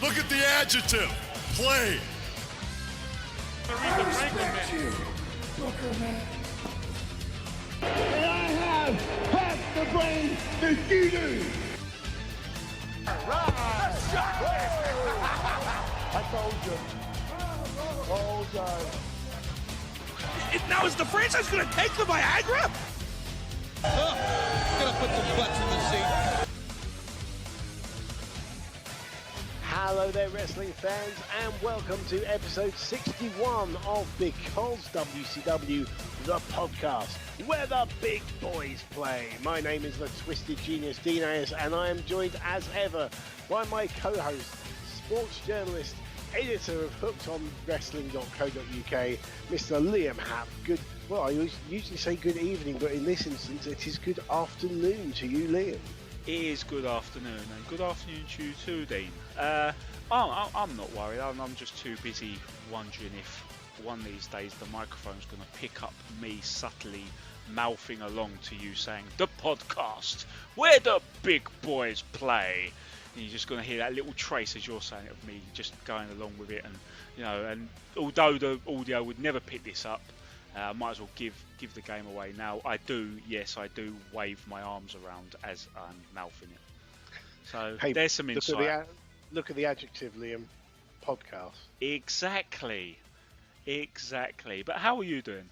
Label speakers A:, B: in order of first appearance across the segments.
A: Look at the adjective. Play.
B: And I have half the brain that you do. I told you. Hold on.
C: Now is the franchise going to take the Viagra?
D: Gonna put some butts in the seat.
E: Hello there, wrestling fans, and welcome to episode 61 of Because WCW, the podcast, where the big boys play. My name is the Twisted Genius Dean Ayers, and I am joined as ever by my co-host, sports journalist, editor of HookedOnWrestling.co.uk, Mr. Liam Happ. Well, I usually say good evening, but in this instance, it is good afternoon to you, Liam.
C: It is good afternoon, and good afternoon to you too, Dean. I'm not worried. I'm just too busy wondering if one of these days the microphone's going to pick up me subtly mouthing along to you saying, the podcast, where the big boys play. And you're just going to hear that little trace, as you're saying, of me just going along with it. And although the audio would never pick this up, I might as well give the game away now. I do wave my arms around as I'm mouthing it. So hey, there's some insight.
E: Look at the adjective, Liam. Podcast.
C: Exactly. But how are you doing?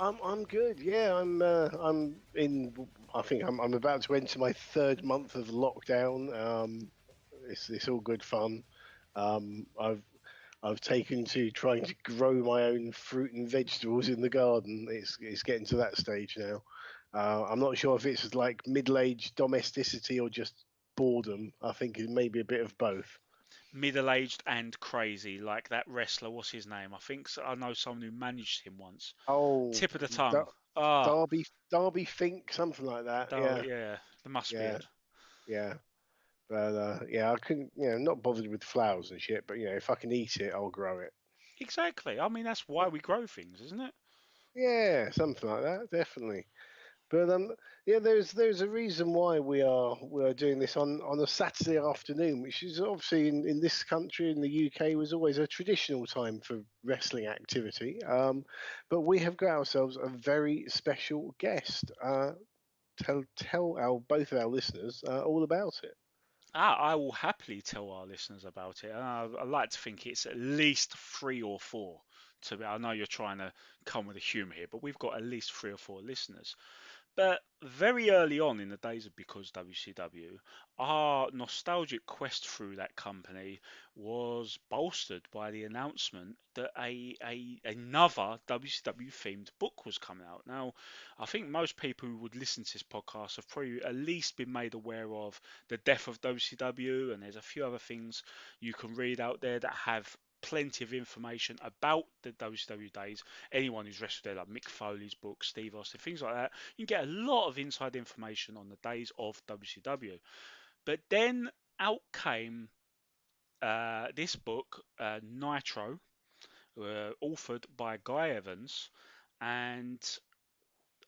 E: I'm good. Yeah, I'm in. I think I'm about to enter my third month of lockdown. It's all good fun. I've taken to trying to grow my own fruit and vegetables in the garden. It's getting to that stage now. I'm not sure if it's like middle-aged domesticity or just boredom. I think it may be a bit of both.
C: Middle-aged and crazy, like that wrestler. What's his name? I know someone who managed him once.
E: Oh,
C: tip of the tongue.
E: Darby Fink, something like that.
C: Yeah, there must be.
E: Yeah. But I couldn't, not bothered with flowers and shit. But if I can eat it, I'll grow it.
C: Exactly. I mean, that's why we grow things, isn't it?
E: Yeah, something like that, definitely. But there's a reason why we are doing this on a Saturday afternoon, which is obviously in this country, in the UK, was always a traditional time for wrestling activity. But we have got ourselves a very special guest. Tell both of our listeners all about it.
C: I will happily tell our listeners about it. I like to think it's at least 3 or 4. I know you're trying to come with a humour here, but we've got at least 3 or 4 listeners. But very early on in the days of Because WCW, our nostalgic quest through that company was bolstered by the announcement that another WCW themed book was coming out. Now, I think most people who would listen to this podcast have probably at least been made aware of the death of WCW, and there's a few other things you can read out there that have plenty of information about the WCW days. Anyone who's wrestled there, like Mick Foley's book, Steve Austin, things like that, you can get a lot of inside information on the days of WCW. But then out came this book, Nitro, authored by Guy Evans, and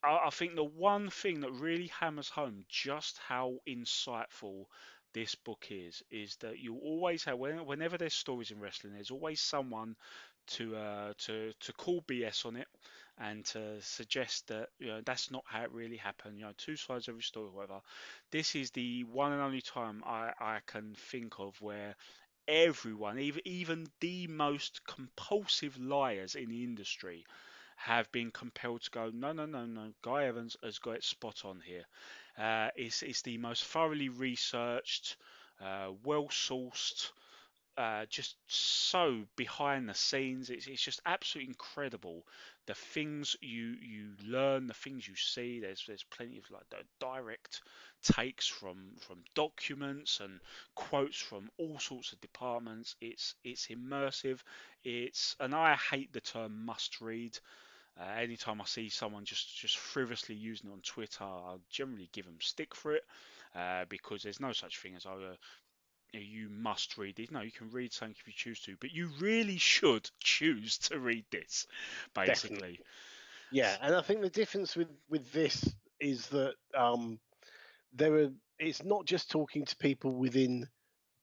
C: I think the one thing that really hammers home just how insightful this book is that you always have, whenever there's stories in wrestling, there's always someone to call BS on it and to suggest that that's not how it really happened. 2 sides of every story, whatever. This is the one and only time I can think of where everyone, even the most compulsive liars in the industry, have been compelled to go, no. Guy Evans has got it spot on here. It's the most thoroughly researched, well-sourced, just so behind the scenes. It's just absolutely incredible. The things you learn, the things you see. There's plenty of like direct takes from documents and quotes from all sorts of departments. It's immersive. And I hate the term must read. Anytime I see someone just frivolously using it on Twitter, I'll generally give them stick for it, because there's no such thing as you must read it. No, you can read something if you choose to, but you really should choose to read this, basically.
E: Definitely. Yeah, and I think the difference with this is that it's not just talking to people within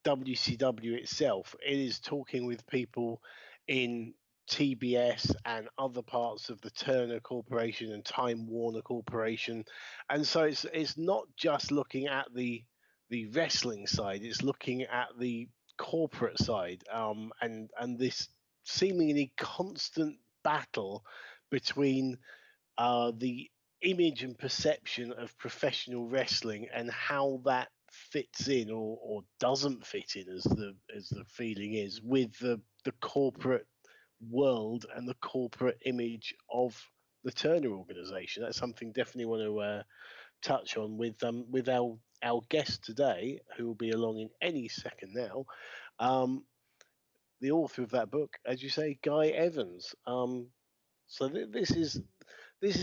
E: WCW itself. It is talking with people in TBS and other parts of the Turner Corporation and Time Warner Corporation, and so it's not just looking at the wrestling side; it's looking at the corporate side, and this seemingly constant battle between the image and perception of professional wrestling and how that fits in or doesn't fit in, as the feeling is, with the corporate world and the corporate image of the Turner organization. That's something definitely want to touch on with our guest today, who will be along in any second now. The author of that book, as you say, Guy Evans. So this is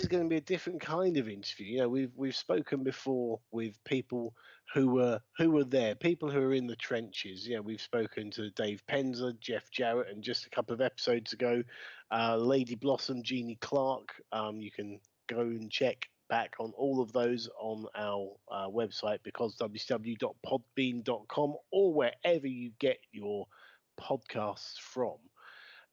E: going to be a different kind of interview. You know, we've spoken before with people who were there, people who are in the trenches. You know, we've spoken to Dave Penzer, Jeff Jarrett, and just a couple of episodes ago, Lady Blossom, Jeannie Clark. You can go and check back on all of those on our website, because www.podbean.com, or wherever you get your podcasts from.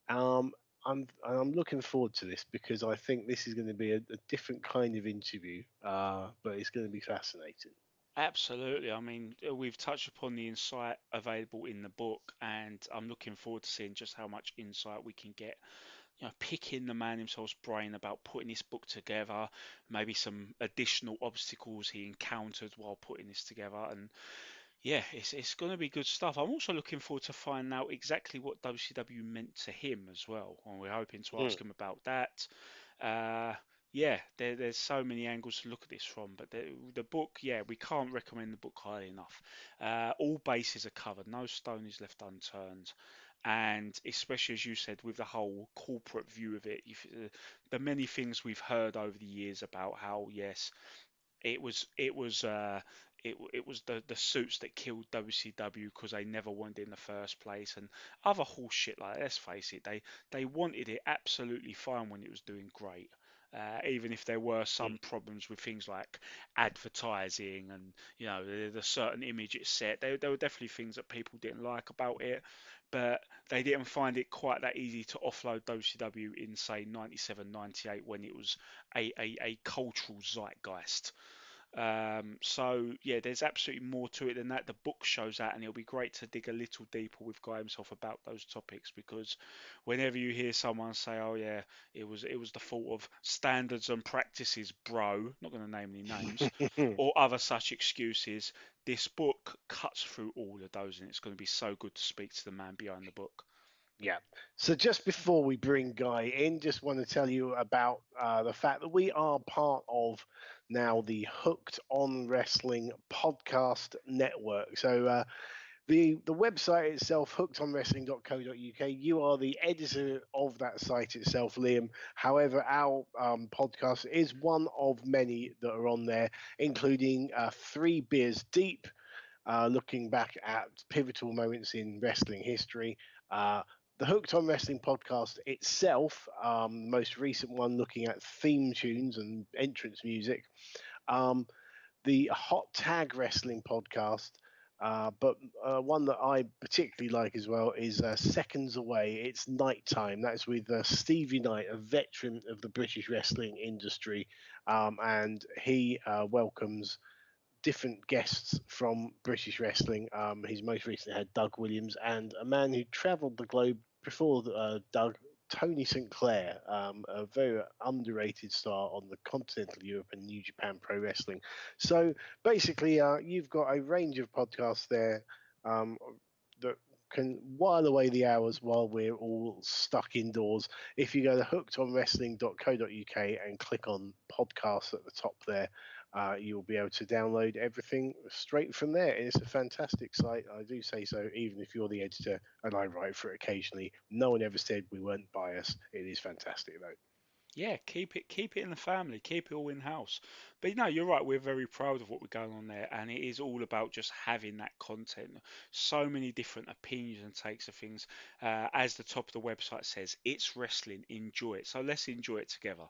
E: Um, I'm looking forward to this, because I think this is going to be a different kind of interview, but it's going to be fascinating.
C: Absolutely. I mean, we've touched upon the insight available in the book, and I'm looking forward to seeing just how much insight we can get. You know, picking the man himself's brain about putting this book together, maybe some additional obstacles he encountered while putting this together, and yeah, it's going to be good stuff. I'm also looking forward to finding out exactly what WCW meant to him as well, and we're hoping to ask him about that. Uh, yeah, there's so many angles to look at this from, but the book, yeah, we can't recommend the book highly enough. All bases are covered, no stone is left unturned, and especially as you said, with the whole corporate view of it, the many things we've heard over the years about how, yes, it was the suits that killed WCW because they never wanted it in the first place, and other horse shit like that. Let's face it, they wanted it absolutely fine when it was doing great. Even if there were some problems with things like advertising and the certain image it set, there were definitely things that people didn't like about it, but they didn't find it quite that easy to offload WCW in, say, 97, 98, when it was a cultural zeitgeist. So yeah, there's absolutely more to it than that. The book shows that, and it'll be great to dig a little deeper with Guy himself about those topics, because whenever you hear someone say, "Oh yeah, it was the fault of standards and practices, bro," not going to name any names, or other such excuses, this book cuts through all of those, and it's going to be so good to speak to the man behind the book.
E: Yeah. So just before we bring Guy in, just want to tell you about the fact that we are part of now the Hooked on Wrestling podcast network. So the website itself, hookedonwrestling.co.uk, you are the editor of that site itself, Liam. However, our podcast is one of many that are on there, including Three Beers Deep, looking back at pivotal moments in wrestling history. The Hooked on Wrestling podcast itself, most recent one looking at theme tunes and entrance music. The Hot Tag Wrestling podcast, but one that I particularly like as well is Seconds Away. It's Nighttime. That's with Stevie Knight, a veteran of the British wrestling industry, and he welcomes different guests from British wrestling. He's most recently had Doug Williams, and a man who travelled the globe before Doug, Tony St. Clair, a very underrated star on the continental Europe and New Japan Pro Wrestling. So basically, you've got a range of podcasts there that can while away the hours while we're all stuck indoors. If you go to hookedonwrestling.co.uk and click on podcasts at the top there, you'll be able to download everything straight from there. It's a fantastic site. I do say so, even if you're the editor and I write for it occasionally. No one ever said we weren't biased. It is fantastic, though.
C: Yeah, keep it in the family, keep it all in house. But you're right, we're very proud of what we're going on there, and it is all about just having that content. So many different opinions and takes of things. As the top of the website says, it's wrestling, enjoy it. So let's enjoy it together.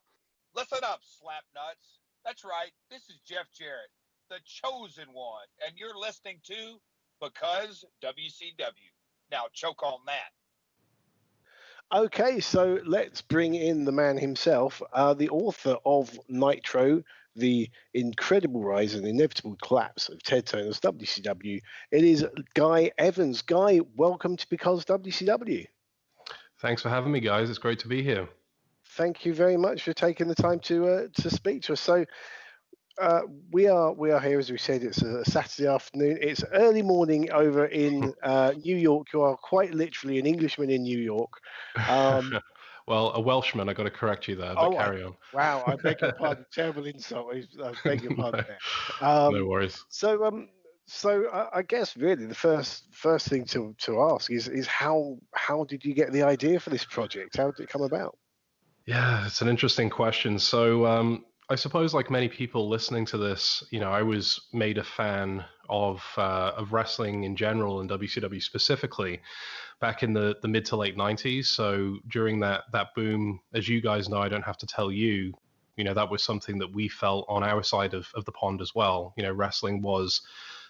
D: Listen up, slapnuts. That's right. This is Jeff Jarrett, the chosen one, and you're listening to Because WCW. Now choke on that.
E: Okay, so let's bring in the man himself, the author of Nitro, the incredible rise and inevitable collapse of Ted Turner's WCW. It is Guy Evans. Guy, welcome to Because WCW.
F: Thanks for having me, guys. It's great to be here.
E: Thank you very much for taking the time to speak to us. So we are here, as we said. It's a Saturday afternoon. It's early morning over in New York. You are quite literally an Englishman in New York.
F: Well, a Welshman, I got to correct you there, but carry on.
E: Wow, I beg your pardon. Terrible insult. I beg your pardon there.
F: No worries.
E: So I guess really the first thing to ask is how did you get the idea for this project? How did it come about?
F: Yeah, it's an interesting question. So I suppose, like many people listening to this, I was made a fan of wrestling in general and WCW specifically back in the mid to late 90s. So during that boom, as you guys know, I don't have to tell you, that was something that we felt on our side of the pond as well. Wrestling was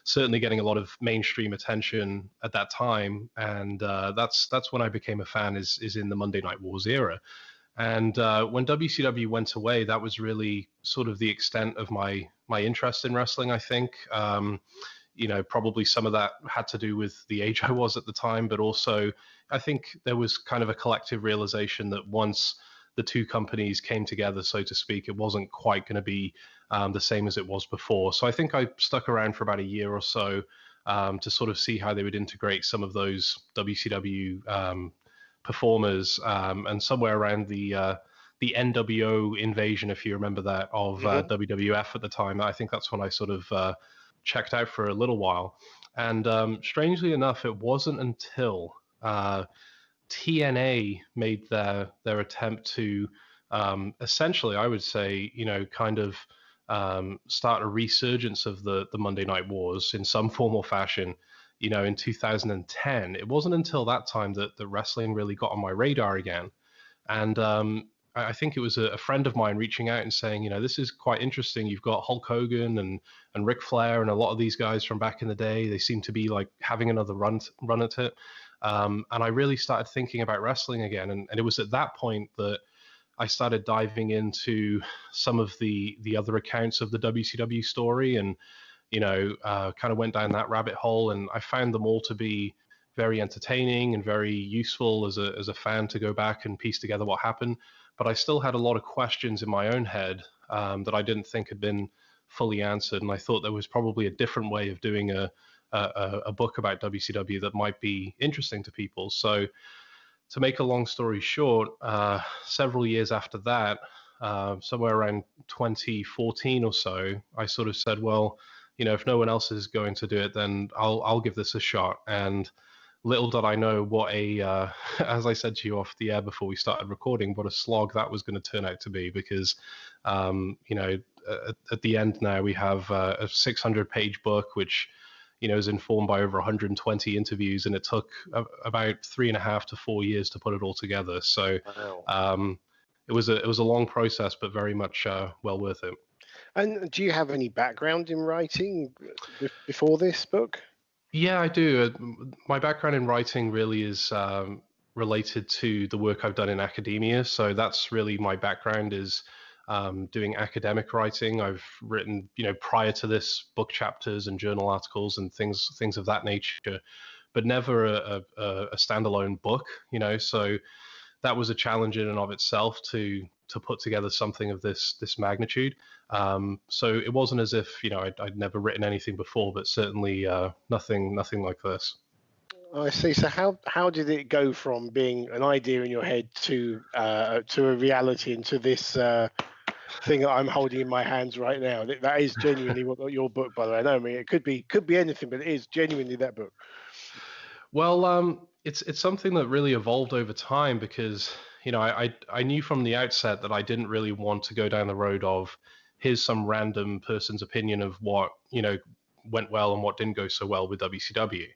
F: certainly getting a lot of mainstream attention at that time, and that's when I became a fan. Is in the Monday Night Wars era. And when WCW went away, that was really sort of the extent of my interest in wrestling, I think. Probably some of that had to do with the age I was at the time, but also I think there was kind of a collective realization that once the two companies came together, so to speak, it wasn't quite going to be the same as it was before. So I think I stuck around for about a year or so to sort of see how they would integrate some of those WCW performers, and somewhere around the NWO invasion, if you remember that, of WWF at the time. I think that's when I sort of checked out for a little while. And strangely enough, it wasn't until TNA made their attempt to essentially, I would say, kind of start a resurgence of the Monday Night Wars in some form or fashion. In 2010, it wasn't until that time that wrestling really got on my radar again. And I think it was a friend of mine reaching out and saying, this is quite interesting. You've got Hulk Hogan and Ric Flair and a lot of these guys from back in the day. They seem to be like having another run at it. And I really started thinking about wrestling again. And it was at that point that I started diving into some of the other accounts of the WCW story, and kind of went down that rabbit hole, and I found them all to be very entertaining and very useful as a fan to go back and piece together what happened. But I still had a lot of questions in my own head that I didn't think had been fully answered, and I thought there was probably a different way of doing a book about WCW that might be interesting to people. So to make a long story short, several years after that, somewhere around 2014 or so, I sort of said, well, if no one else is going to do it, then I'll give this a shot. And little did I know what as I said to you off the air before we started recording, what a slog that was going to turn out to be, because, at the end now we have a 600-page book, which, is informed by over 120 interviews, and it took about 3.5 to 4 years to put it all together. So wow. It was a long process, but very much well worth it.
E: And do you have any background in writing before this book?
F: Yeah, I do. My background in writing really is related to the work I've done in academia. So that's really my background, is doing academic writing. I've written, prior to this, book chapters and journal articles and things of that nature, but never a standalone book, So that was a challenge in and of itself to put together something of this magnitude. So it wasn't as if I'd never written anything before, but certainly nothing like this.
E: I see. So how did it go from being an idea in your head to a reality, into this thing that I'm holding in my hands right now? That is genuinely what your book, by the way. I know, it could be anything, but it is genuinely that book.
F: Well, it's something that really evolved over time, because I knew from the outset that I didn't really want to go down the road of here's some random person's opinion of what went well and what didn't go so well with WCW.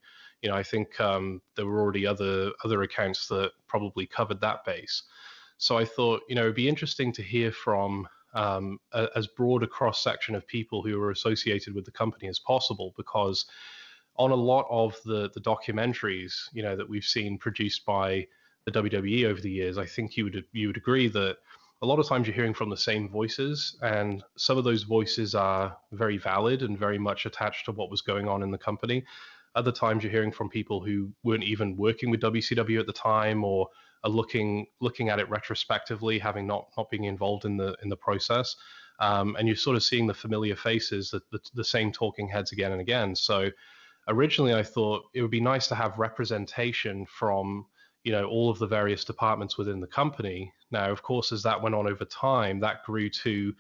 F: I think there were already other accounts that probably covered that base. So I thought it'd be interesting to hear from as broad a cross section of people who are associated with the company as possible, because on a lot of the documentaries, that we've seen produced by the WWE over the years, I think you would agree that a lot of times you're hearing from the same voices, and some of those voices are very valid and very much attached to what was going on in the company. Other times you're hearing from people who weren't even working with WCW at the time, or are looking at it retrospectively, having not being involved in the process. And you're sort of seeing the familiar faces, the same talking heads again and again. So originally I thought it would be nice to have representation from all of the various departments within the company. Now, of course, as that went on over time, that grew to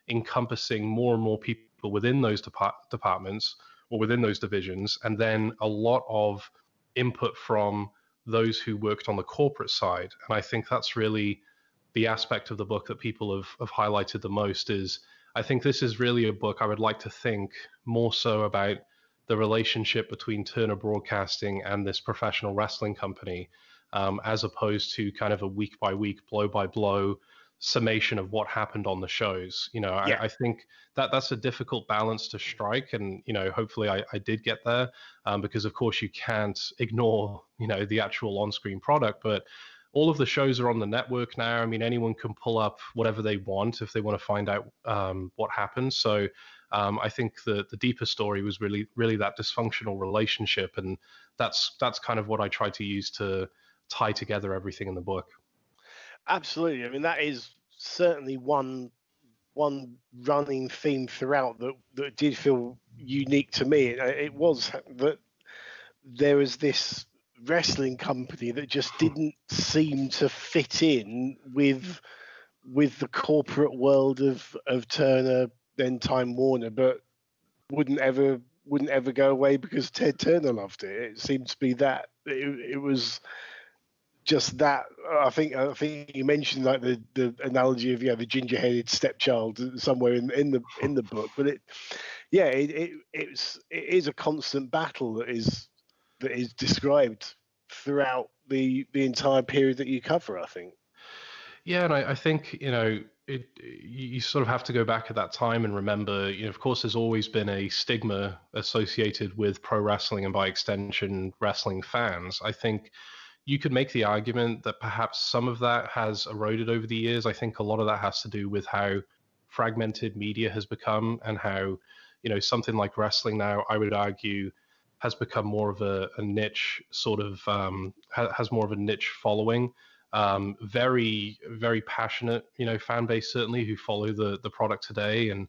F: encompassing more and more people within those departments or within those divisions, and then a lot of input from those who worked on the corporate side. And I think that's really the aspect of the book that people have highlighted the most. Is I think this is really a book I would like to think more so about the relationship between Turner Broadcasting and this professional wrestling company, as opposed to kind of a week by week, blow by blow summation of what happened on the shows. I think that's a difficult balance to strike, and hopefully I did get there, because of course you can't ignore the actual on-screen product, but all of the shows are on the network now. I mean, anyone can pull up whatever they want if they want to find out what happened. So I think the deeper story was really that dysfunctional relationship, and that's kind of what I tried to use to tie together everything in the book.
E: Absolutely. I mean, that is certainly one running theme throughout that did feel unique to me. It was that there was this wrestling company that just didn't seem to fit in with the corporate world of Turner, then Time Warner, but wouldn't ever go away because Ted Turner loved it. It seemed to be that it was just that. I think you mentioned like the analogy of the ginger-headed stepchild somewhere in the book, but it is a constant battle that is described throughout the entire period that you cover, I think.
F: Yeah, and I think you sort of have to go back at that time and remember, of course, there's always been a stigma associated with pro wrestling and by extension wrestling fans. I think you could make the argument that perhaps some of that has eroded over the years. I think a lot of that has to do with how fragmented media has become, and how something like wrestling now, I would argue, has become more of a niche sort of has more of a niche following. Very, very passionate, fan base certainly, who follow the product today, and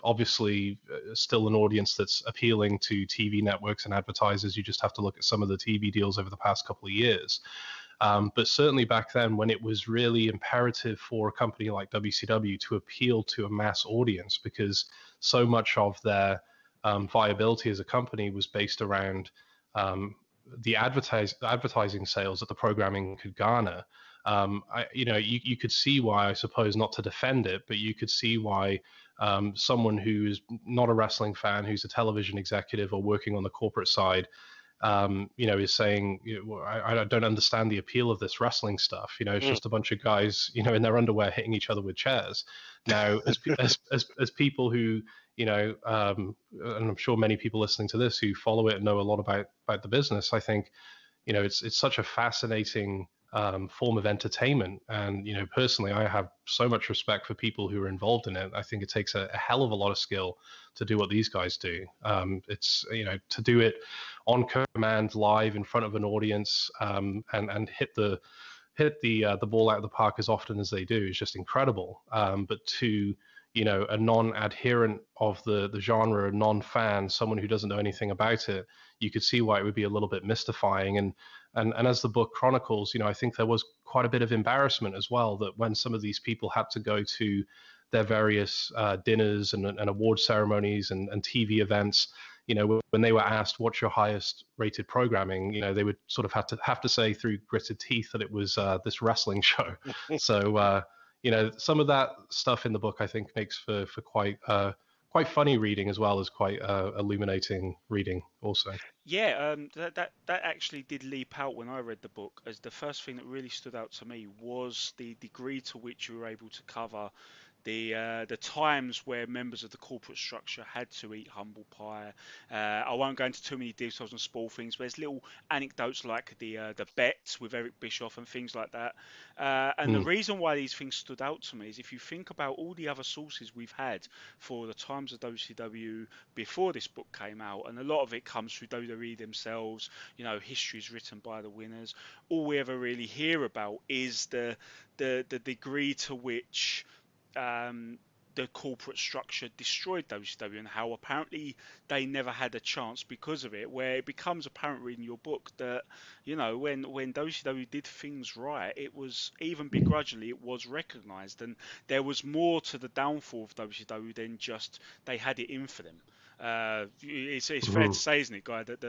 F: obviously still an audience that's appealing to TV networks and advertisers. You just have to look at some of the TV deals over the past couple of years. But certainly back then, when it was really imperative for a company like WCW to appeal to a mass audience, because so much of their viability as a company was based around the advertising sales that the programming could garner. You could see why, I suppose, not to defend it, but you could see why someone who is not a wrestling fan, who's a television executive or working on the corporate side, is saying, I don't understand the appeal of this wrestling stuff. It's just a bunch of guys, in their underwear hitting each other with chairs. Now, as people who, and I'm sure many people listening to this who follow it and know a lot about the business, I think, it's such a fascinating form of entertainment. And, personally, I have so much respect for people who are involved in it. I think it takes a hell of a lot of skill to do what these guys do. It's, to do it on command, live in front of an audience, and hit the ball out of the park as often as they do is just incredible. But to a non-adherent of the genre, a non-fan, someone who doesn't know anything about it, you could see why it would be a little bit mystifying. And as the book chronicles, I think there was quite a bit of embarrassment as well, that when some of these people had to go to their various dinners and award ceremonies and TV events, when they were asked what's your highest rated programming, they would sort of have to say through gritted teeth that it was this wrestling show. So some of that stuff in the book I think makes for quite funny reading, as well as quite illuminating reading also.
C: Yeah, that actually did leap out when I read the book, as the first thing that really stood out to me was the degree to which you were able to cover the times where members of the corporate structure had to eat humble pie. I won't go into too many details on small things, but there's little anecdotes like the bets with Eric Bischoff and things like that. And the reason why these things stood out to me is if you think about all the other sources we've had for the times of WCW before this book came out, and a lot of it comes through WWE themselves. You know, history is written by the winners. All we ever really hear about is the degree to which the corporate structure destroyed WCW and how apparently they never had a chance because of it, where it becomes apparent reading your book that, you know, when WCW did things right, it was, even begrudgingly, it was recognised, and there was more to the downfall of WCW than just they had it in for them. It's fair to say, isn't it, Guy, that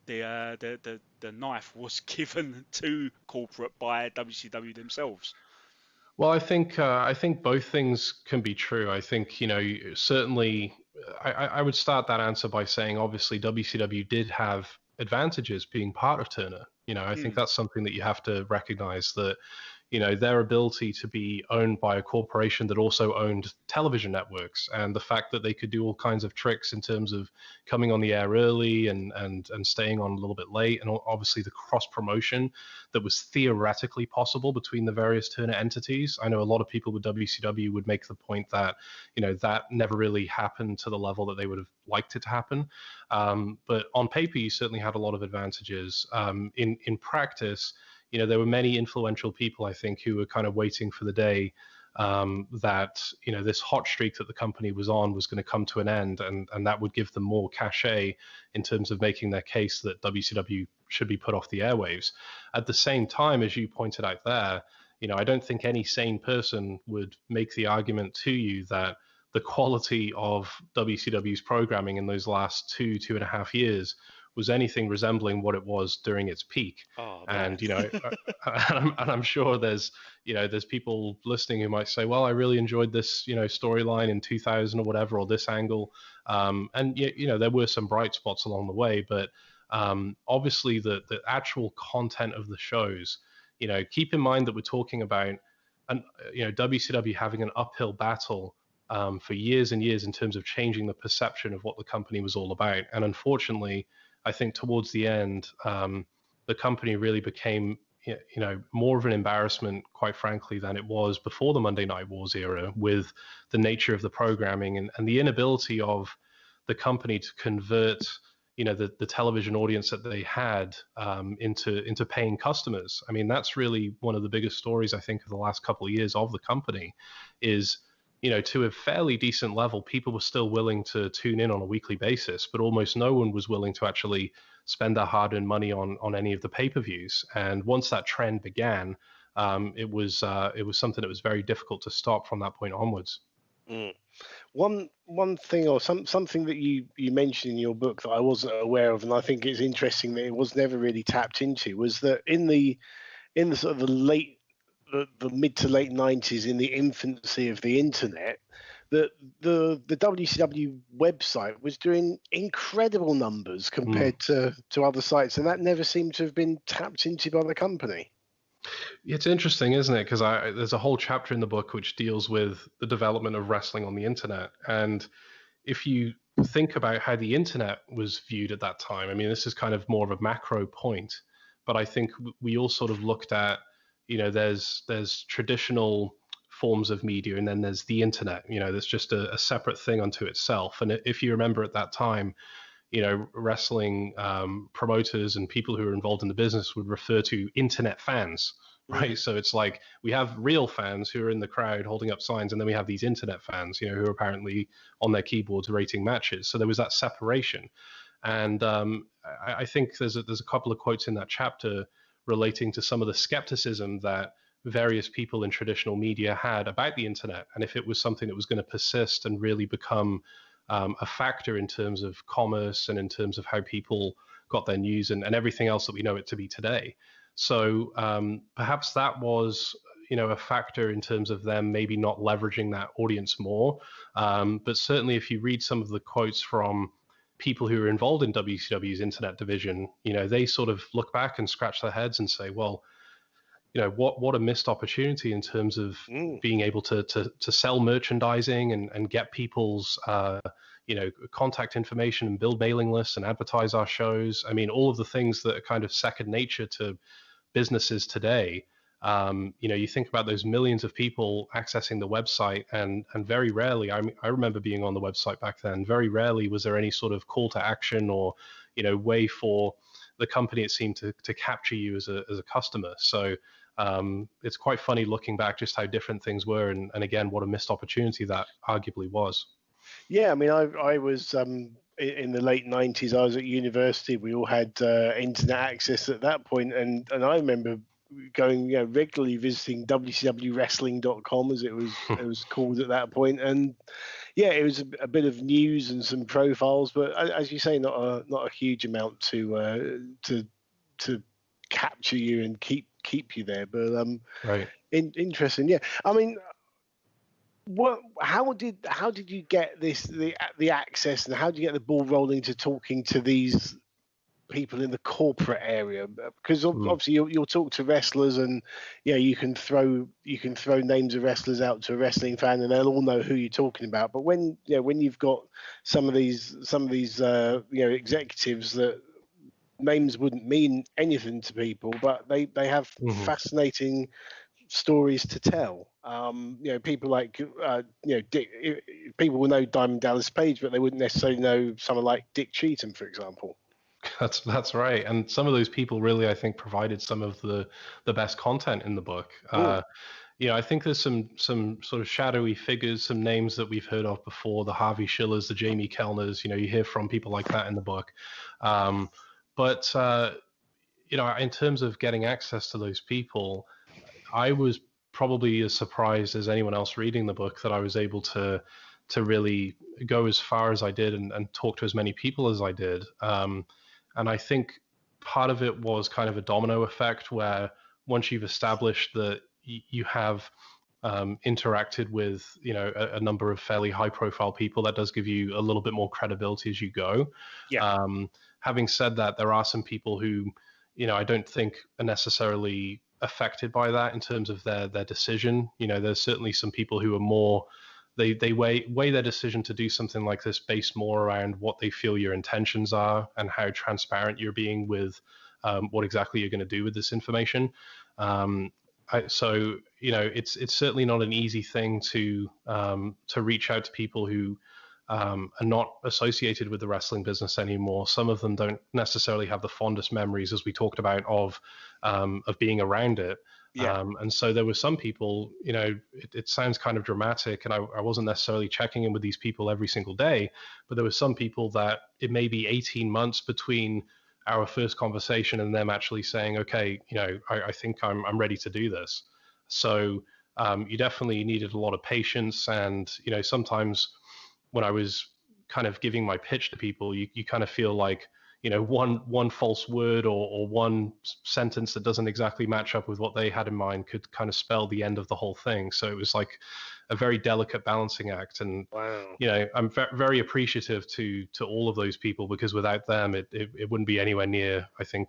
C: the knife was given to corporate by WCW themselves?
F: Well, I think both things can be true. I think, you know, certainly I would start that answer by saying obviously WCW did have advantages being part of Turner. You know, I think that's something that you have to recognize, that, you know, their ability to be owned by a corporation that also owned television networks, and the fact that they could do all kinds of tricks in terms of coming on the air early and staying on a little bit late, and obviously the cross promotion that was theoretically possible between the various Turner entities. I know a lot of people with WCW would make the point that, you know, that never really happened to the level that they would have liked it to happen. But on paper, you certainly had a lot of advantages. In practice, you know, there were many influential people, I think, who were kind of waiting for the day that, you know, this hot streak that the company was on was going to come to an end, and that would give them more cachet in terms of making their case that WCW should be put off the airwaves. At the same time, as you pointed out there, you know, I don't think any sane person would make the argument to you that the quality of WCW's programming in those last 2.5 years was anything resembling what it was during its peak. And, you know, and I'm sure there's people listening who might say, well, I really enjoyed this, you know, storyline in 2000 or whatever, or this angle. And, you know, there were some bright spots along the way, but obviously the actual content of the shows, you know, keep in mind that we're talking about, you know, WCW having an uphill battle for years and years in terms of changing the perception of what the company was all about. And unfortunately, I think towards the end, the company really became, you know, more of an embarrassment, quite frankly, than it was before the Monday Night Wars era, with the nature of the programming and the inability of the company to convert, you know, the television audience that they had into paying customers. I mean, that's really one of the biggest stories, I think, of the last couple of years of the company is, you know, to a fairly decent level, people were still willing to tune in on a weekly basis, but almost no one was willing to actually spend their hard-earned money on any of the pay-per-views. And once that trend began, it was something that was very difficult to stop from that point onwards.
E: One thing, or something that you mentioned in your book that I wasn't aware of, and I think it's interesting that it was never really tapped into, was that in the sort of the mid to late 90s, in the infancy of the internet, that the WCW website was doing incredible numbers compared to other sites, and that never seemed to have been tapped into by the company.
F: It's interesting, isn't it? Because there's a whole chapter in the book which deals with the development of wrestling on the internet. And if you think about how the internet was viewed at that time, I mean, this is kind of more of a macro point, but I think we all sort of looked at, you know, there's traditional forms of media, and then there's the internet. You know, there's just a separate thing unto itself. And if you remember at that time, you know, wrestling promoters and people who are involved in the business would refer to internet fans, right? So it's like we have real fans who are in the crowd holding up signs, and then we have these internet fans, you know, who are apparently on their keyboards rating matches. So there was that separation. And I think there's a couple of quotes in that chapter relating to some of the skepticism that various people in traditional media had about the internet, and if it was something that was going to persist and really become a factor in terms of commerce and in terms of how people got their news and everything else that we know it to be today. So perhaps that was, you know, a factor in terms of them maybe not leveraging that audience more. But certainly if you read some of the quotes from people who are involved in WCW's internet division, you know, they sort of look back and scratch their heads and say, well, what a missed opportunity in terms of being able to sell merchandising and get people's contact information and build mailing lists and advertise our shows. I mean, all of the things that are kind of second nature to businesses today. You think about those millions of people accessing the website, and very rarely, I remember being on the website back then, very rarely was there any sort of call to action or, way for the company, it seemed, to capture you as a customer. So it's quite funny looking back just how different things were, and again, what a missed opportunity that arguably was.
E: Yeah, I mean, I was in the late 90s. I was at university. We all had internet access at that point, and I remember going, regularly visiting WCWWrestling.com, as it was called at that point, and yeah, it was a bit of news and some profiles, but as you say, not a huge amount to capture you and keep you there. But
F: right,
E: interesting. Yeah, I mean, how did you get the access, and how did you get the ball rolling to talking to these people in the corporate area? Because obviously you'll talk to wrestlers, and you can throw names of wrestlers out to a wrestling fan, and they'll all know who you're talking about. But when you've got some of these executives that names wouldn't mean anything to people, but they have fascinating stories to tell. People like people will know Diamond Dallas Page, but they wouldn't necessarily know someone like Dick Cheatham, for example.
F: That's right, and some of those people really, I think, provided some of the best content in the book. I think there's some sort of shadowy figures, some names that we've heard of before, the Harvey Schillers, the Jamie Kellners. You hear from people like that in the book. But in terms of getting access to those people, I was probably as surprised as anyone else reading the book that I was able to really go as far as I did and talk to as many people as I did. And I think part of it was kind of a domino effect, where once you've established that you have interacted with a number of fairly high profile people, that does give you a little bit more credibility as you go. Having said that, there are some people who I don't think are necessarily affected by that in terms of their decision. There's certainly some people who are more, they weigh their decision to do something like this based more around what they feel your intentions are and how transparent you're being with what exactly you're going to do with this information. So it's certainly not an easy thing to reach out to people who are not associated with the wrestling business anymore. Some of them don't necessarily have the fondest memories, as we talked about, of being around it. And so there were some people, it sounds kind of dramatic, and I wasn't necessarily checking in with these people every single day, but there were some people that it may be 18 months between our first conversation and them actually saying, okay, I think I'm ready to do this. So you definitely needed a lot of patience. And, sometimes when I was kind of giving my pitch to people, you kind of feel like, one false word or one sentence that doesn't exactly match up with what they had in mind could kind of spell the end of the whole thing. So it was like a very delicate balancing act. And, I'm very appreciative to all of those people, because without them, it wouldn't be anywhere near, I think,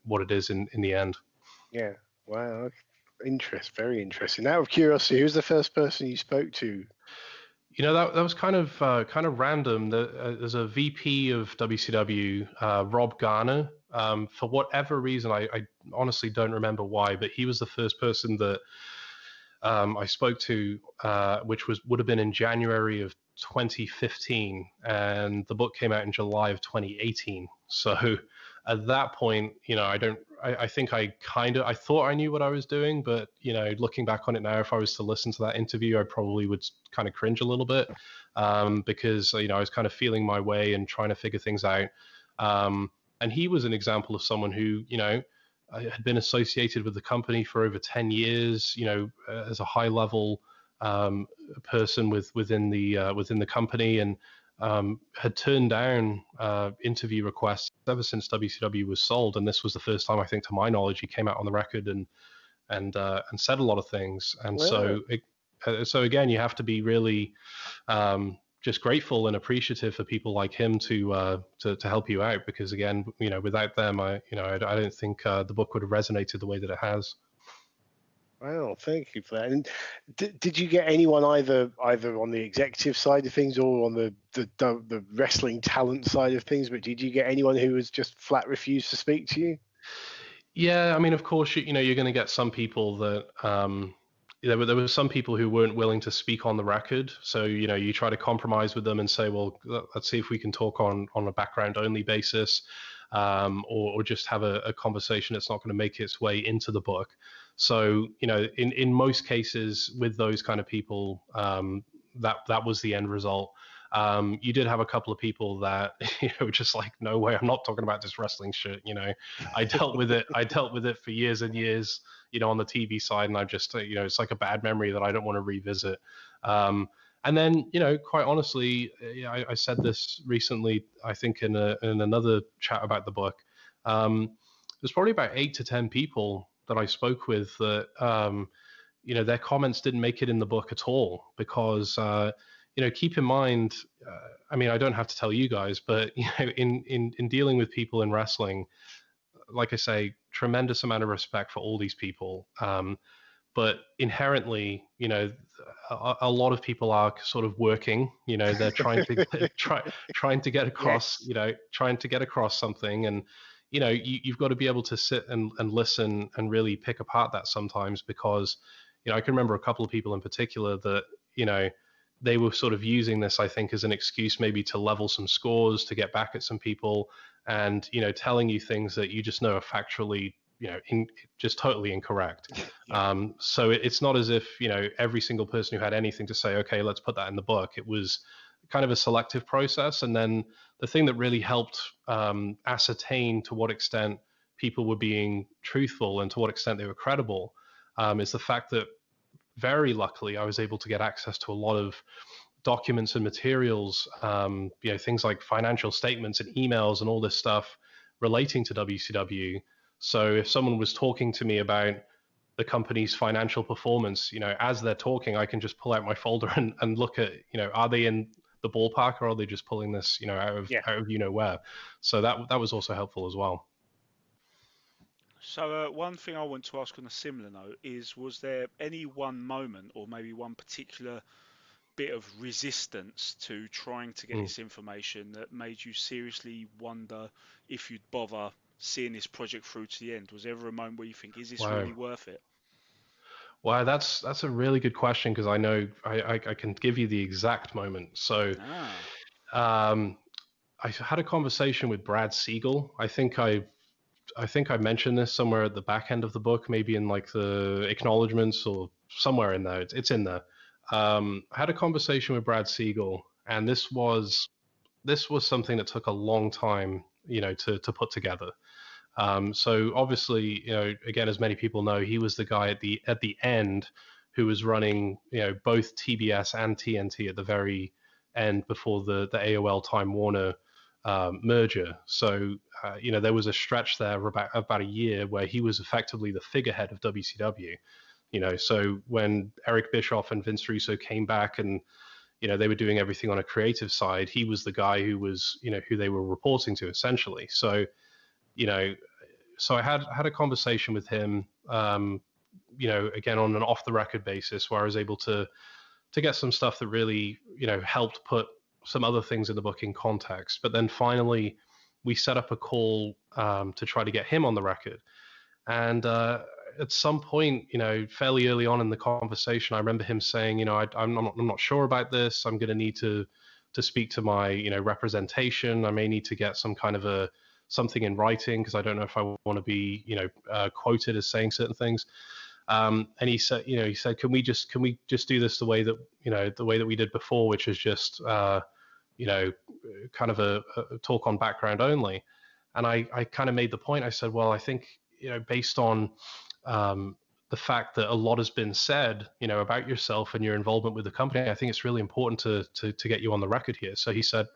F: what it is in the end.
E: Yeah. Wow. Very interesting. Out of curiosity, who's the first person you spoke to?
F: That was kind of random. There's a VP of WCW, Rob Garner. For whatever reason, I honestly don't remember why, but he was the first person that I spoke to, which would have been in January of 2015, and the book came out in July of 2018. So at that point, I think I thought I knew what I was doing, but looking back on it now, if I was to listen to that interview, I probably would kind of cringe a little bit, because I was kind of feeling my way and trying to figure things out. And he was an example of someone who had been associated with the company for over 10 years, as a high level person within the company, and had turned down interview requests ever since WCW was sold. And this was the first time, I think, to my knowledge, he came out on the record and said a lot of things. And so again, you have to be really just grateful and appreciative for people like him to help you out, because again, without them, I don't think the book would have resonated the way that it has.
E: Wow, thank you for that. And did you get anyone either on the executive side of things or on the wrestling talent side of things? But did you get anyone who was just flat refused to speak to you?
F: Yeah, I mean, of course, you're going to get some people that there were some people who weren't willing to speak on the record. So you try to compromise with them and say, well, let's see if we can talk on a background only basis, or just have a conversation that's not going to make its way into the book. So in most cases with those kind of people, that was the end result. You did have a couple of people that just like, no way, I'm not talking about this wrestling shit. I dealt with it for years and years, on the TV side, and I just it's like a bad memory that I don't want to revisit. And then quite honestly, I said this recently, I think in another chat about the book. There's probably about 8 to 10 people that I spoke with that their comments didn't make it in the book at all because keep in mind, I mean, I don't have to tell you guys, but in dealing with people in wrestling, like I say, tremendous amount of respect for all these people. But inherently, a lot of people are sort of working. They're trying to trying to get across,
E: Yes.
F: trying to get across something, and you've got to be able to sit and listen and really pick apart that sometimes because I can remember a couple of people in particular that they were sort of using this, I think, as an excuse maybe to level some scores, to get back at some people, and telling you things that you just know are factually just totally incorrect. So it's not as if every single person who had anything to say, okay, let's put that in the book. It was kind of a selective process, and then the thing that really helped ascertain to what extent people were being truthful and to what extent they were credible is the fact that very luckily I was able to get access to a lot of documents and materials, things like financial statements and emails and all this stuff relating to WCW. So if someone was talking to me about the company's financial performance, as they're talking, I can just pull out my folder and look at, are they in the ballpark or are they just pulling this, out of where? So that was also helpful as well.
C: So one thing I want to ask on a similar note is, was there any one moment or maybe one particular bit of resistance to trying to get this information that made you seriously wonder if you'd bother seeing this project through to the end? Was there ever a moment where you think, is this really worth it?
F: Well, that's a really good question because I know I can give you the exact moment. So I had a conversation with Brad Siegel. I think I mentioned this somewhere at the back end of the book, maybe in like the acknowledgements or somewhere in there. It's in there. I had a conversation with Brad Siegel, and this was something that took a long time, to put together. So obviously, again, as many people know, he was the guy at the end who was running, both TBS and TNT at the very end before the AOL Time Warner merger. So there was a stretch there about a year where he was effectively the figurehead of WCW. So when Eric Bischoff and Vince Russo came back and they were doing everything on a creative side, he was the guy who was who they were reporting to essentially. So so I had a conversation with him, again on an off the record basis, where I was able to get some stuff that really helped put some other things in the book in context. But then finally, we set up a call to try to get him on the record. And at some point, fairly early on in the conversation, I remember him saying, I'm not sure about this. I'm going to need to speak to my representation. I may need to get some kind of something in writing because I don't know if I want to be quoted as saying certain things. And he said, can we just do this the way that we did before, which is just kind of a talk on background only. And I kind of made the point. I said, well, I think based on the fact that a lot has been said, about yourself and your involvement with the company, I think it's really important to get you on the record here. So he said,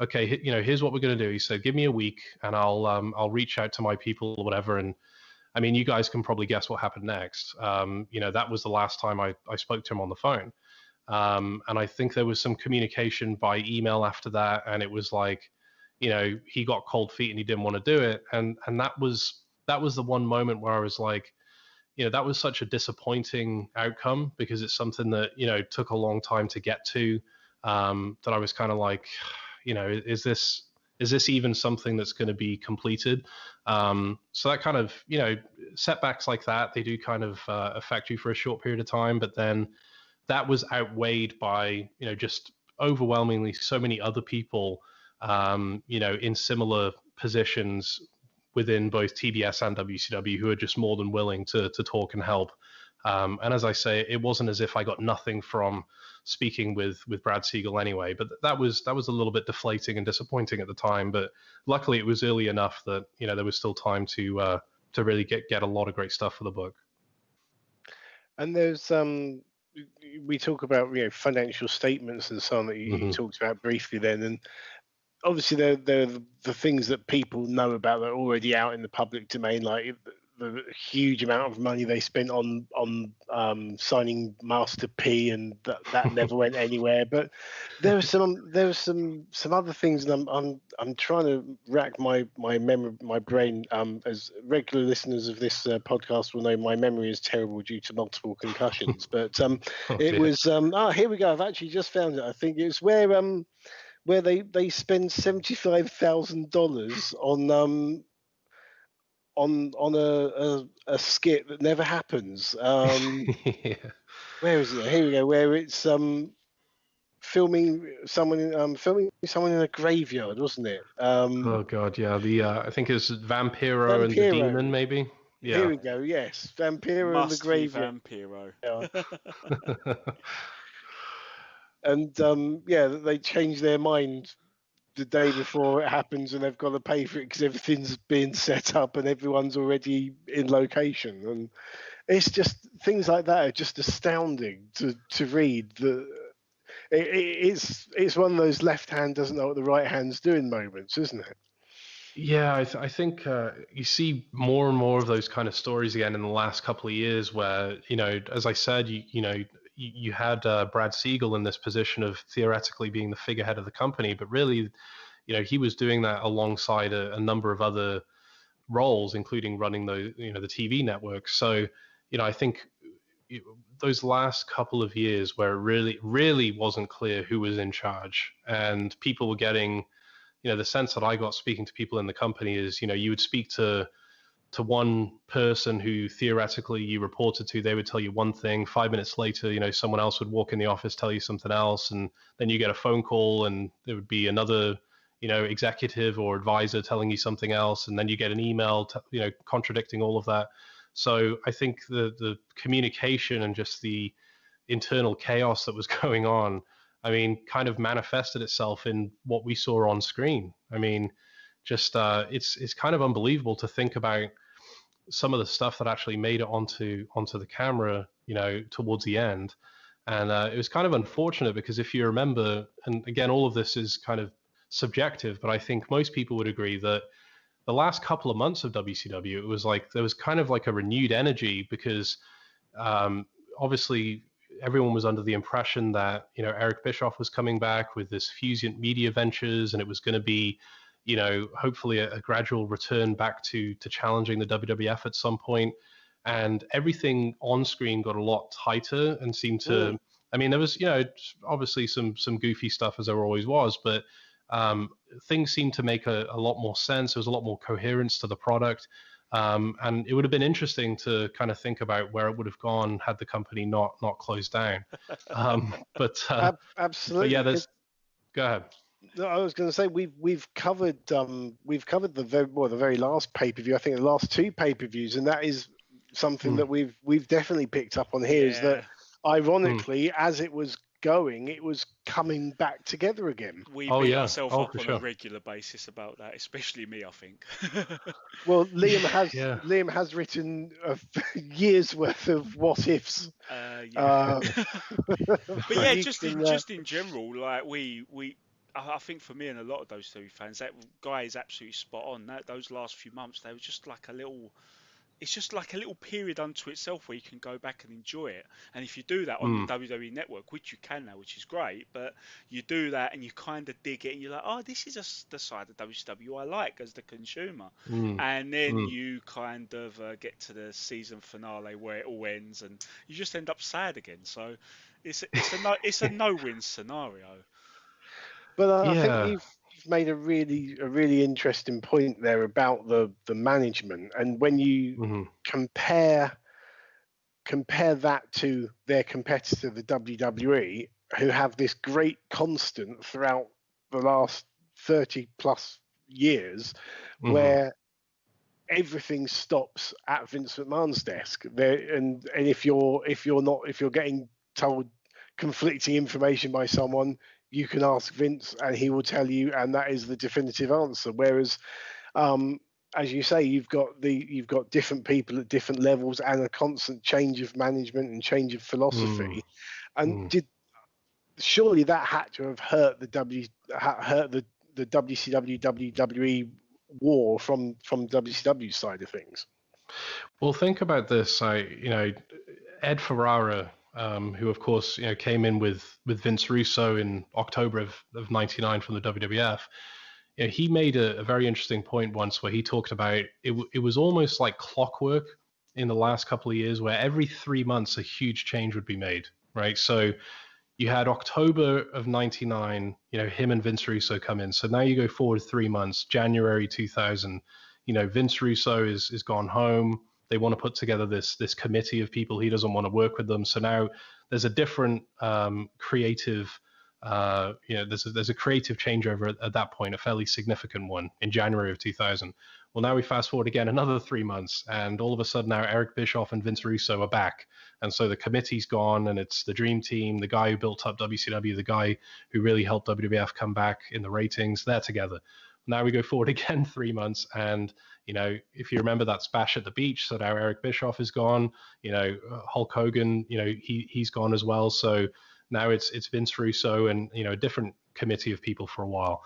F: okay, here's what we're going to do. He said, give me a week and I'll reach out to my people or whatever. And I mean, you guys can probably guess what happened next. That was the last time I spoke to him on the phone. And I think there was some communication by email after that. And it was like, he got cold feet and he didn't want to do it. And that was the one moment where I was like, that was such a disappointing outcome because it's something that, took a long time to get to, that I was kind of like, is this even something that's going to be completed? So that kind of, setbacks like that, they do kind of affect you for a short period of time, but then that was outweighed by, just overwhelmingly so many other people, in similar positions within both TBS and WCW who are just more than willing to talk and help. And as I say, it wasn't as if I got nothing from speaking with Brad Siegel anyway, but that was a little bit deflating and disappointing at the time. But luckily, it was early enough that there was still time to really get a lot of great stuff for the book.
E: And there's we talk about financial statements and so on that you talked about briefly then, and obviously they're the things that people know about that are already out in the public domain, like the huge amount of money they spent on signing Master P, and that never went anywhere. But there was some other things, and I'm trying to rack my memory, my brain. As regular listeners of this podcast will know, my memory is terrible due to multiple concussions. But was here we go. I've actually just found it. I think it's where they spend $75,000 on a skit that never happens.
F: Yeah.
E: Where is it? Here we go. Where it's filming someone in a graveyard, wasn't it?
F: Oh God, yeah. The I think it's Vampiro and the Demon, maybe. Yeah.
E: Here we go. Yes, Vampiro and the graveyard.
C: Vampiro.
E: Yeah. And they change their mind the day before it happens, and they've got to pay for it because everything's being set up and everyone's already in location. And it's just things like that are just astounding to read. It's one of those left hand doesn't know what the right hand's doing moments, isn't it?
F: Yeah, I think you see more and more of those kind of stories again in the last couple of years where, as I said, you had Brad Siegel in this position of theoretically being the figurehead of the company, but really, he was doing that alongside a number of other roles, including running the TV network. So, I think those last couple of years where it really wasn't clear who was in charge, and people were getting, the sense that I got speaking to people in the company is, you would speak to one person who theoretically you reported to, they would tell you one thing. 5 minutes later, someone else would walk in the office, tell you something else, and then you get a phone call and there would be another, executive or advisor telling you something else, and then you get an email, contradicting all of that. So I think the communication and just the internal chaos that was going on, kind of manifested itself in what we saw on screen. Just it's kind of unbelievable to think about some of the stuff that actually made it onto the camera, towards the end. And it was kind of unfortunate because if you remember, and again, all of this is kind of subjective, but I think most people would agree that the last couple of months of WCW, it was like there was kind of like a renewed energy because obviously everyone was under the impression that, Eric Bischoff was coming back with this Fusion Media Ventures, and it was going to be, hopefully a gradual return back to challenging the WWF at some point. And everything on screen got a lot tighter and seemed to, there was, obviously some goofy stuff as there always was, but things seemed to make a lot more sense. There was a lot more coherence to the product. And it would have been interesting to kind of think about where it would have gone had the company not closed down.
E: Absolutely.
F: But yeah, go ahead.
E: No, I was going to say we've covered the very last pay-per-view. I think the last two pay-per-views, and that is something that we've definitely picked up on here. Is that ironically, as it was going, it was coming back together again.
C: We beat ourselves up on a regular basis about that, especially me, I think.
E: Well, Liam has written a year's worth of what ifs.
C: But yeah, just in general, like I think for me and a lot of those two fans, that guy is absolutely spot on. Those last few months, they were just like a little it's just like a little period unto itself where you can go back and enjoy it. And if you do that on the WWE Network, which you can now, which is great, but you do that and you kind of dig it and you're like, oh, this is the side of WCW I like as the consumer. And then you kind of get to the season finale where it all ends and you just end up sad again. So it's a no-win scenario.
E: But I think you've made a really interesting point there about the management, and when you compare that to their competitor, the WWE, who have this great constant throughout the last 30 plus years, where everything stops at Vince McMahon's desk. And if you're getting told conflicting information by someone, you can ask Vince and he will tell you, and that is the definitive answer. Whereas, as you say, you've got different people at different levels and a constant change of management and change of philosophy. And surely that had to have hurt the WCW WWE war from WCW side of things.
F: Well, think about this. Ed Ferrara, who of course came in with Vince Russo in October of '99 from the WWF. He made a very interesting point once where he talked about it was almost like clockwork in the last couple of years, where every 3 months a huge change would be made, right? So you had October of '99, him and Vince Russo come in. So now you go forward 3 months, January 2000, Vince Russo is gone home. They want to put together this committee of people. He doesn't want to work with them. So now there's a different creative, there's a creative changeover at that point, a fairly significant one in January of 2000. Well, now we fast forward again another 3 months, and all of a sudden now Eric Bischoff and Vince Russo are back. And so the committee's gone, and it's the dream team, the guy who built up WCW, the guy who really helped WWF come back in the ratings, they're together. Now we go forward again 3 months, and if you remember that splash at the beach, so now Eric Bischoff is gone. Hulk Hogan, he's gone as well. So now it's Vince Russo and a different committee of people for a while.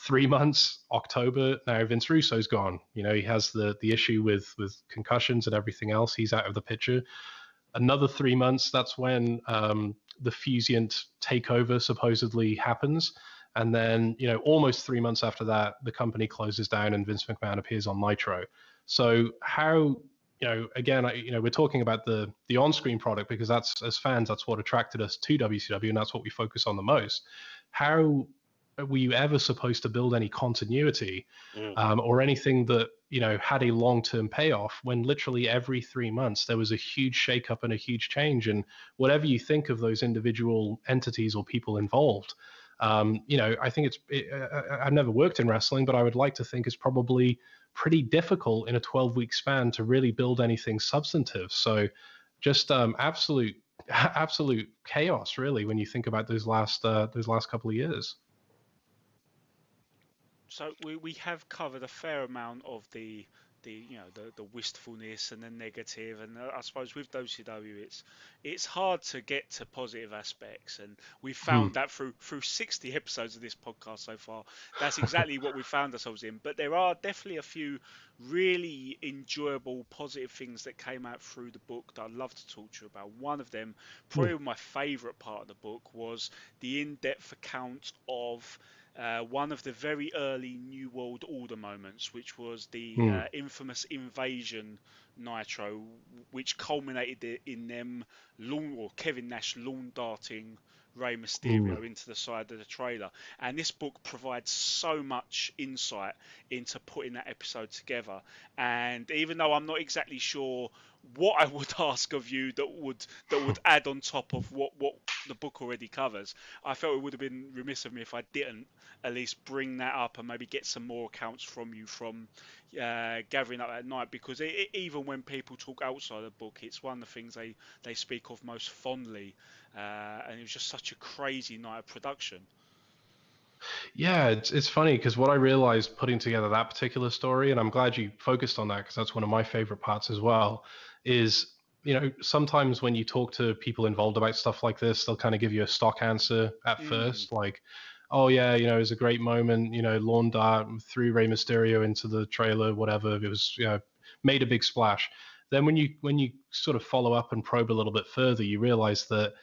F: 3 months, October, now Vince Russo's gone. He has the issue with concussions and everything else. He's out of the picture. Another 3 months, that's when the Fusient takeover supposedly happens. And then, almost 3 months after that, the company closes down and Vince McMahon appears on Nitro. So how, again, we're talking about the on-screen product because that's, as fans, that's what attracted us to WCW and that's what we focus on the most. How were you ever supposed to build any continuity or anything that, had a long-term payoff when literally every 3 months there was a huge shakeup and a huge change? And whatever you think of those individual entities or people involved, I think I've never worked in wrestling, but I would like to think it's probably pretty difficult in a 12-week span to really build anything substantive. So just absolute chaos, really, when you think about those last couple of years.
C: So we have covered a fair amount of the wistfulness and the negative, and I suppose with WCW it's hard to get to positive aspects, and we found that through 60 episodes of this podcast so far. That's exactly what we found ourselves in. But there are definitely a few really enjoyable positive things that came out through the book that I'd love to talk to you about. One of them, probably my favorite part of the book, was the in-depth account of one of the very early New World Order moments, which was the infamous Invasion Nitro, which culminated in them Kevin Nash lawn darting Rey Mysterio into the side of the trailer. And this book provides so much insight into putting that episode together. And even though I'm not exactly sure what I would ask of you that would add on top of what the book already covers, I felt it would have been remiss of me if I didn't at least bring that up and maybe get some more accounts from you from gathering up at night, because even when people talk outside the book, it's one of the things they speak of most fondly, and it was just such a crazy night of production.
F: Yeah, it's funny because what I realized putting together that particular story, and I'm glad you focused on that because that's one of my favorite parts as well, is sometimes when you talk to people involved about stuff like this, they'll kind of give you a stock answer at first, like, oh yeah, it was a great moment, lawn dart threw Rey Mysterio into the trailer, whatever. It was, made a big splash. Then when you sort of follow up and probe a little bit further, you realize that,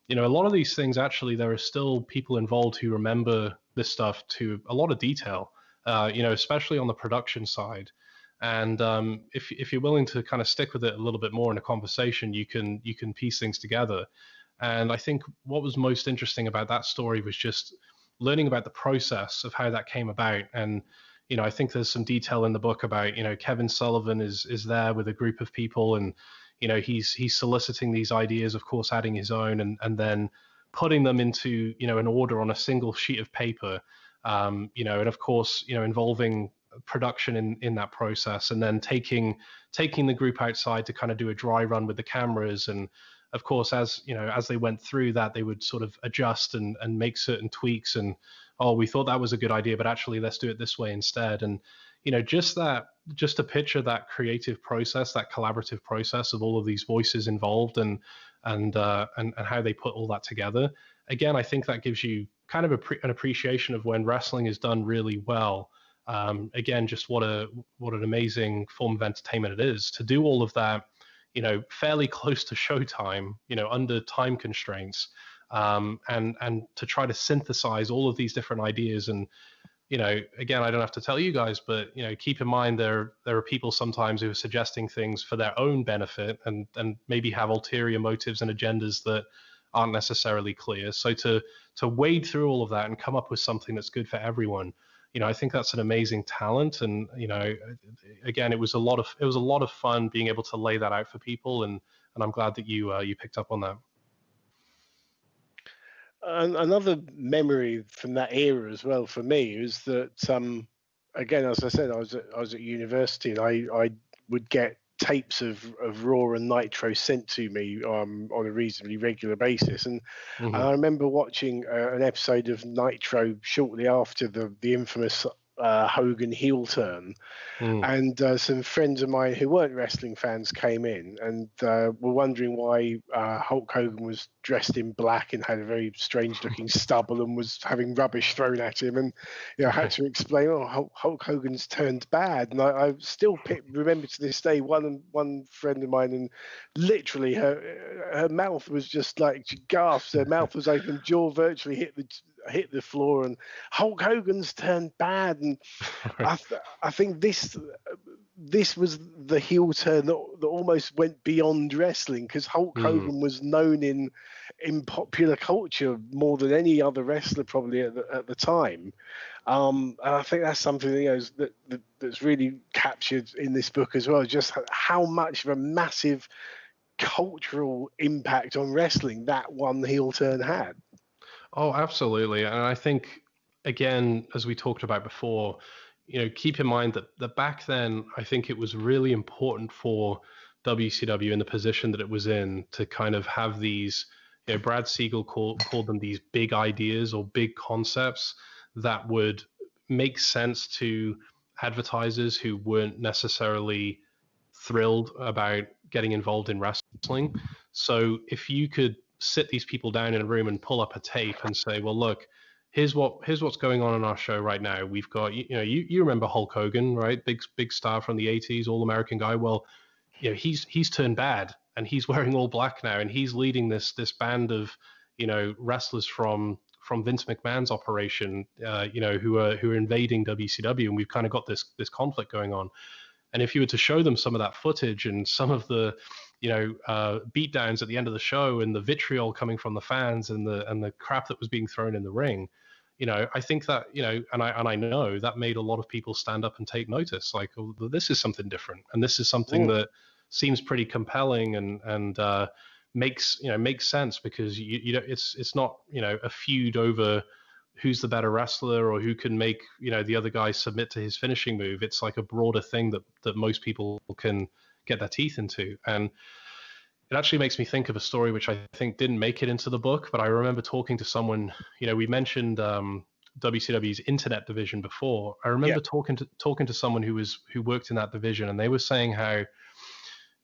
F: you know, a lot of these things, actually, there are still people involved who remember this stuff to a lot of detail, you know, especially on the production side. And if you're willing to kind of stick with it a little bit more in a conversation, you can piece things together. And I think what was most interesting about that story was just learning about the process of how that came about. And, you know, I think there's some detail in the book about, you know, Kevin Sullivan is there with a group of people, and, you know, he's soliciting these ideas, of course, adding his own, and then putting them into, you know, an order on a single sheet of paper, you know, and of course, you know, involving production in that process, and then taking the group outside to kind of do a dry run with the cameras. And of course, as you know, as they went through that, they would sort of adjust and make certain tweaks, and, oh, we thought that was a good idea, but actually let's do it this way instead. And, you know, just to picture that creative process, that collaborative process of all of these voices involved, and how they put all that together. Again, I think that gives you kind of an appreciation of when wrestling is done really well. Again, just what an amazing form of entertainment it is to do all of that, you know, fairly close to showtime, you know, under time constraints, and to try to synthesize all of these different ideas. And, you know, again, I don't have to tell you guys, but, you know, keep in mind there are people sometimes who are suggesting things for their own benefit, and maybe have ulterior motives and agendas that aren't necessarily clear. So to wade through all of that and come up with something that's good for everyone, you know, I think that's an amazing talent. And, you know, again, it was a lot of fun being able to lay that out for people, and I'm glad that you picked up on that.
E: Another memory from that era as well for me is that, again, as I said, I was at university, and I would get tapes of Raw and Nitro sent to me on a reasonably regular basis, and I remember watching an episode of Nitro shortly after the infamous Hogan heel turn, and some friends of mine who weren't wrestling fans came in and were wondering why Hulk Hogan was dressed in black and had a very strange looking stubble and was having rubbish thrown at him, and, you know, I had to explain, Hulk Hogan's turned bad. And I still remember to this day one friend of mine, and literally her mouth was just like, she gasped, her mouth was open, jaw virtually hit the floor, and Hulk Hogan's turned bad. And I think this was the heel turn that almost went beyond wrestling, because Hulk Hogan was known in popular culture more than any other wrestler probably at the time. And I think that's something, you know, that's really captured in this book as well, just how much of a massive cultural impact on wrestling that one heel turn had.
F: Oh, absolutely. And I think, again, as we talked about before, you know, keep in mind that back then, I think it was really important for WCW in the position that it was in to kind of have these, you know, Brad Siegel called them these big ideas or big concepts that would make sense to advertisers who weren't necessarily thrilled about getting involved in wrestling. So if you could sit these people down in a room and pull up a tape and say, well, look, here's what's going on in our show right now. We've got, you know, you remember Hulk Hogan, right? Big star from the 80s, All-American guy. Well, you know, he's turned bad, and he's wearing all black now, and he's leading this band of, you know, wrestlers from Vince McMahon's operation, you know, who are invading WCW, and we've kind of got this conflict going on. And if you were to show them some of that footage and some of the, you know, beatdowns at the end of the show, and the vitriol coming from the fans, and the crap that was being thrown in the ring, you know, I think that, you know, and I know that made a lot of people stand up and take notice. Like, oh, this is something different, and this is something that seems pretty compelling, and makes sense, because you know, it's not, you know, a feud over who's the better wrestler or who can make, you know, the other guy submit to his finishing move. It's like a broader thing that most people can get their teeth into. And it actually makes me think of a story which I think didn't make it into the book, but I remember talking to someone, you know, we mentioned WCW's internet division before. I remember talking to someone who worked in that division, and they were saying how,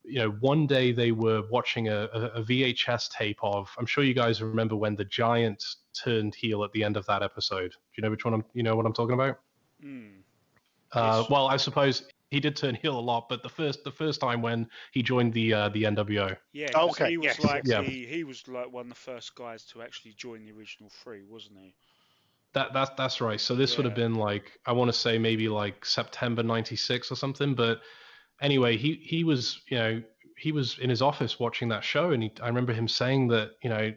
F: you know, one day they were watching a VHS tape of, I'm sure you guys remember when the Giant turned heel at the end of that episode. Do you know which one you know what I'm talking about? Well, I suppose he did turn heel a lot, but the first time when he joined the NWO.
C: Yeah, because
E: Okay,
C: he was
E: yes,
C: like
F: Yeah.
C: he was like one of the first guys to actually join the original three, wasn't he?
F: That's right. So this would have
C: Yeah.
F: been like, I want to say maybe like September '96 or something. But anyway, he was, he was in his office watching that show, and I remember him saying that,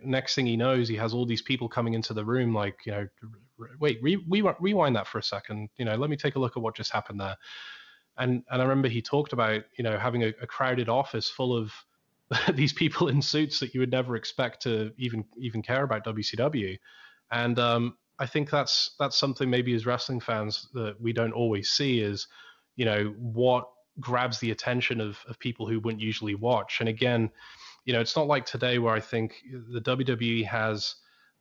F: next thing he knows, he has all these people coming into the room, like, wait, rewind that for a second, let me take a look at what just happened there. And I remember he talked about, having a crowded office full of these people in suits that you would never expect to even care about WCW. And I think that's something maybe as wrestling fans that we don't always see is, what grabs the attention of people who wouldn't usually watch. And again, it's not like today where I think the WWE has,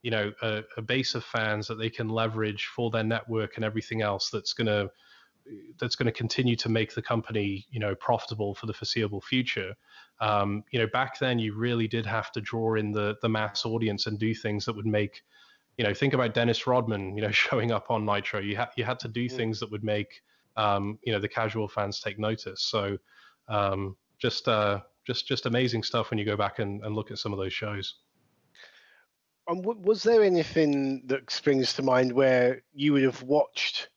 F: a base of fans that they can leverage for their network and everything else that's going to continue to make the company, profitable for the foreseeable future. Back then you really did have to draw in the mass audience and do things that would make, think about Dennis Rodman, showing up on Nitro. You had to do things that would make, the casual fans take notice. So just amazing stuff when you go back and look at some of those shows.
E: Was there anything that springs to mind where you would have watched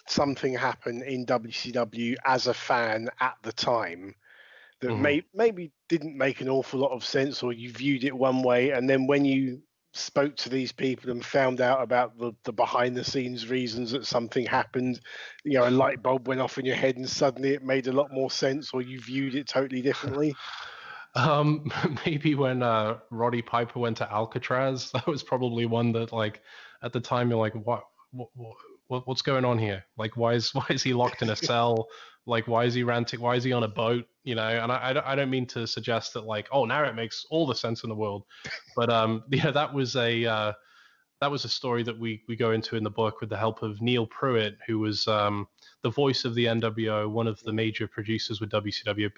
E: something happen in WCW as a fan at the time that maybe didn't make an awful lot of sense, or you viewed it one way, and then when you spoke to these people and found out about the behind the scenes reasons that something happened, a light bulb went off in your head and suddenly it made a lot more sense, or you viewed it totally differently?
F: Maybe when Roddy Piper went to Alcatraz, that was probably one that, like, at the time you're like, what's going on here? Like, why is he locked in a cell? Like, why is he ranting? Why is he on a boat? And I don't mean to suggest that, like, oh, now it makes all the sense in the world, but that was a story that we go into in the book with the help of Neil Pruitt, who was the voice of the NWO, one of the major producers with WCW,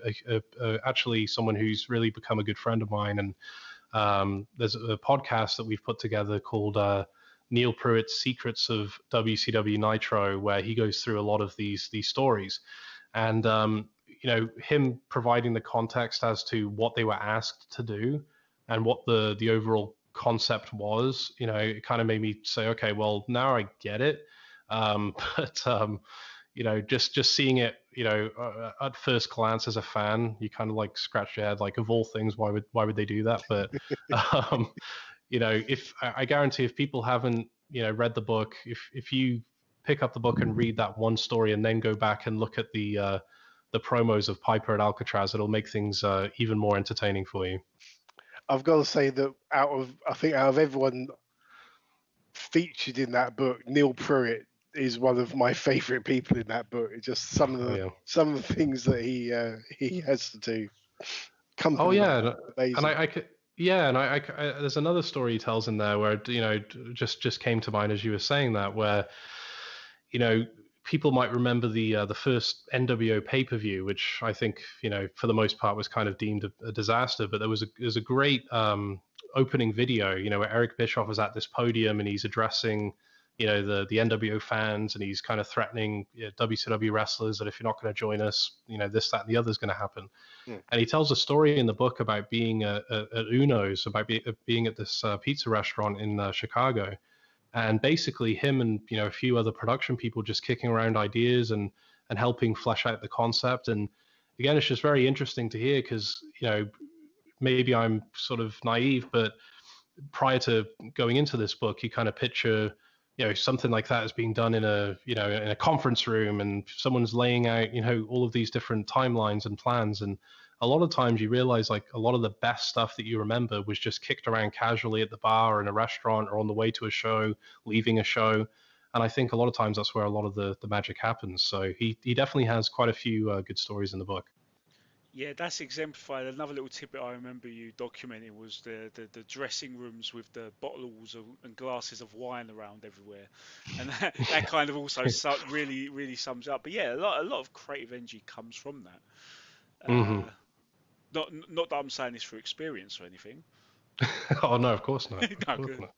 F: actually someone who's really become a good friend of mine. And there's a podcast that we've put together called Neil Pruitt's Secrets of WCW Nitro, where he goes through a lot of these stories. And, him providing the context as to what they were asked to do and what the overall concept was, it kind of made me say, okay, well, now I get it. But just seeing it, at first glance as a fan, you kind of like scratch your head, like, of all things, why would they do that? But if I guarantee, if people haven't, read the book, if you pick up the book and read that one story and then go back and look at the promos of Piper at Alcatraz, it'll make things even more entertaining for you.
E: I've got to say that out of everyone featured in that book, Neil Pruitt is one of my favorite people in that book. It's just some of the things that he has to do. Company, amazing.
F: And I there's another story he tells in there where, just came to mind as you were saying that, where, people might remember the first NWO pay-per-view, which I think, for the most part was kind of deemed a disaster. But there was a great opening video, where Eric Bischoff was at this podium and he's addressing, the NWO fans, and he's kind of threatening WCW wrestlers that if you're not going to join us, this, that, and the other is going to happen. And he tells a story in the book about being at Uno's, about being at this pizza restaurant in Chicago. And basically him and, a few other production people just kicking around ideas and helping flesh out the concept. And again, it's just very interesting to hear because, maybe I'm sort of naive, but prior to going into this book, you kind of picture, something like that is being done in a conference room, and someone's laying out, all of these different timelines and plans. And a lot of times you realize, like, a lot of the best stuff that you remember was just kicked around casually at the bar or in a restaurant or on the way to a show, leaving a show. And I think a lot of times that's where a lot of the magic happens. So he definitely has quite a few good stories in the book.
C: Yeah, that's exemplified. Another little tidbit I remember you documenting was the dressing rooms with the bottles and glasses of wine around everywhere, and that kind of also really, really sums up. But yeah, a lot of creative energy comes from that. Not that I'm saying this for experience or anything.
F: Oh no, of course not.
C: No, good.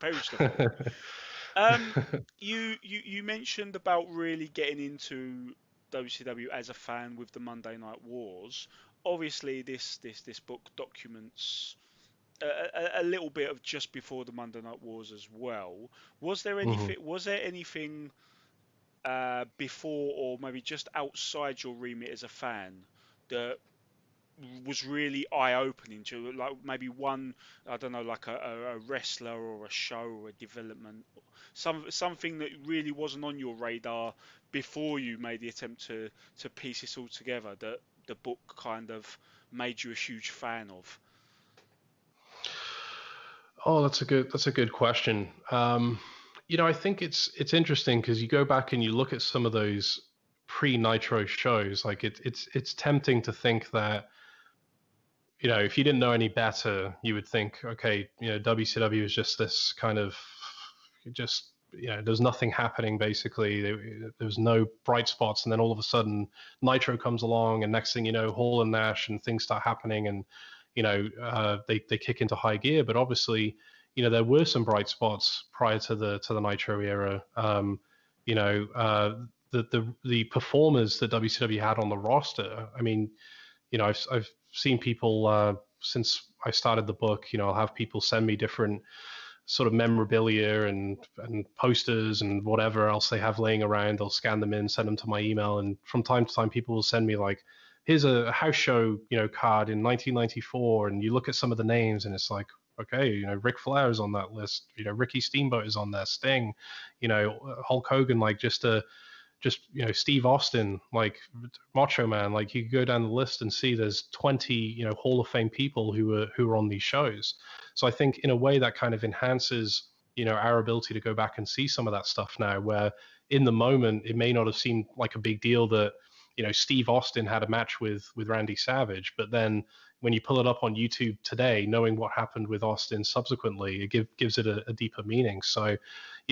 C: You mentioned about really getting into WCW as a fan with the Monday Night Wars. Obviously, this book documents a little bit of just before the Monday Night Wars as well. Was there anything? Was there anything before or maybe just outside your remit as a fan that was really eye-opening to, like maybe one, I don't know, like a wrestler or a show or a development, something that really wasn't on your radar before you made the attempt to piece this all together, that the book kind of made you a huge fan of?
F: Oh, that's a good question. I think it's interesting because you go back and you look at some of those pre-Nitro shows. Like it's tempting to think that, if you didn't know any better, you would think, okay, WCW is just this kind of there's nothing happening basically. There was no bright spots, and then all of a sudden Nitro comes along, and next thing you know, Hall and Nash and things start happening, and they kick into high gear. But obviously, there were some bright spots prior to the Nitro era. The performers that WCW had on the roster. I mean, I've seen people since I started the book. I'll have people send me different sort of memorabilia and posters and whatever else they have laying around. They'll scan them in, send them to my email, and from time to time, people will send me like, here's a house show, card in 1994, and you look at some of the names, and it's like, okay, Ric Flair is on that list, Ricky Steamboat is on there, Sting, Hulk Hogan, like just Steve Austin, like Macho Man, like you could go down the list and see there's 20, Hall of Fame people who are on these shows. So I think in a way that kind of enhances, our ability to go back and see some of that stuff now, where in the moment it may not have seemed like a big deal that, Steve Austin had a match with Randy Savage, but then when you pull it up on YouTube today, knowing what happened with Austin subsequently, it gives it a deeper meaning. So,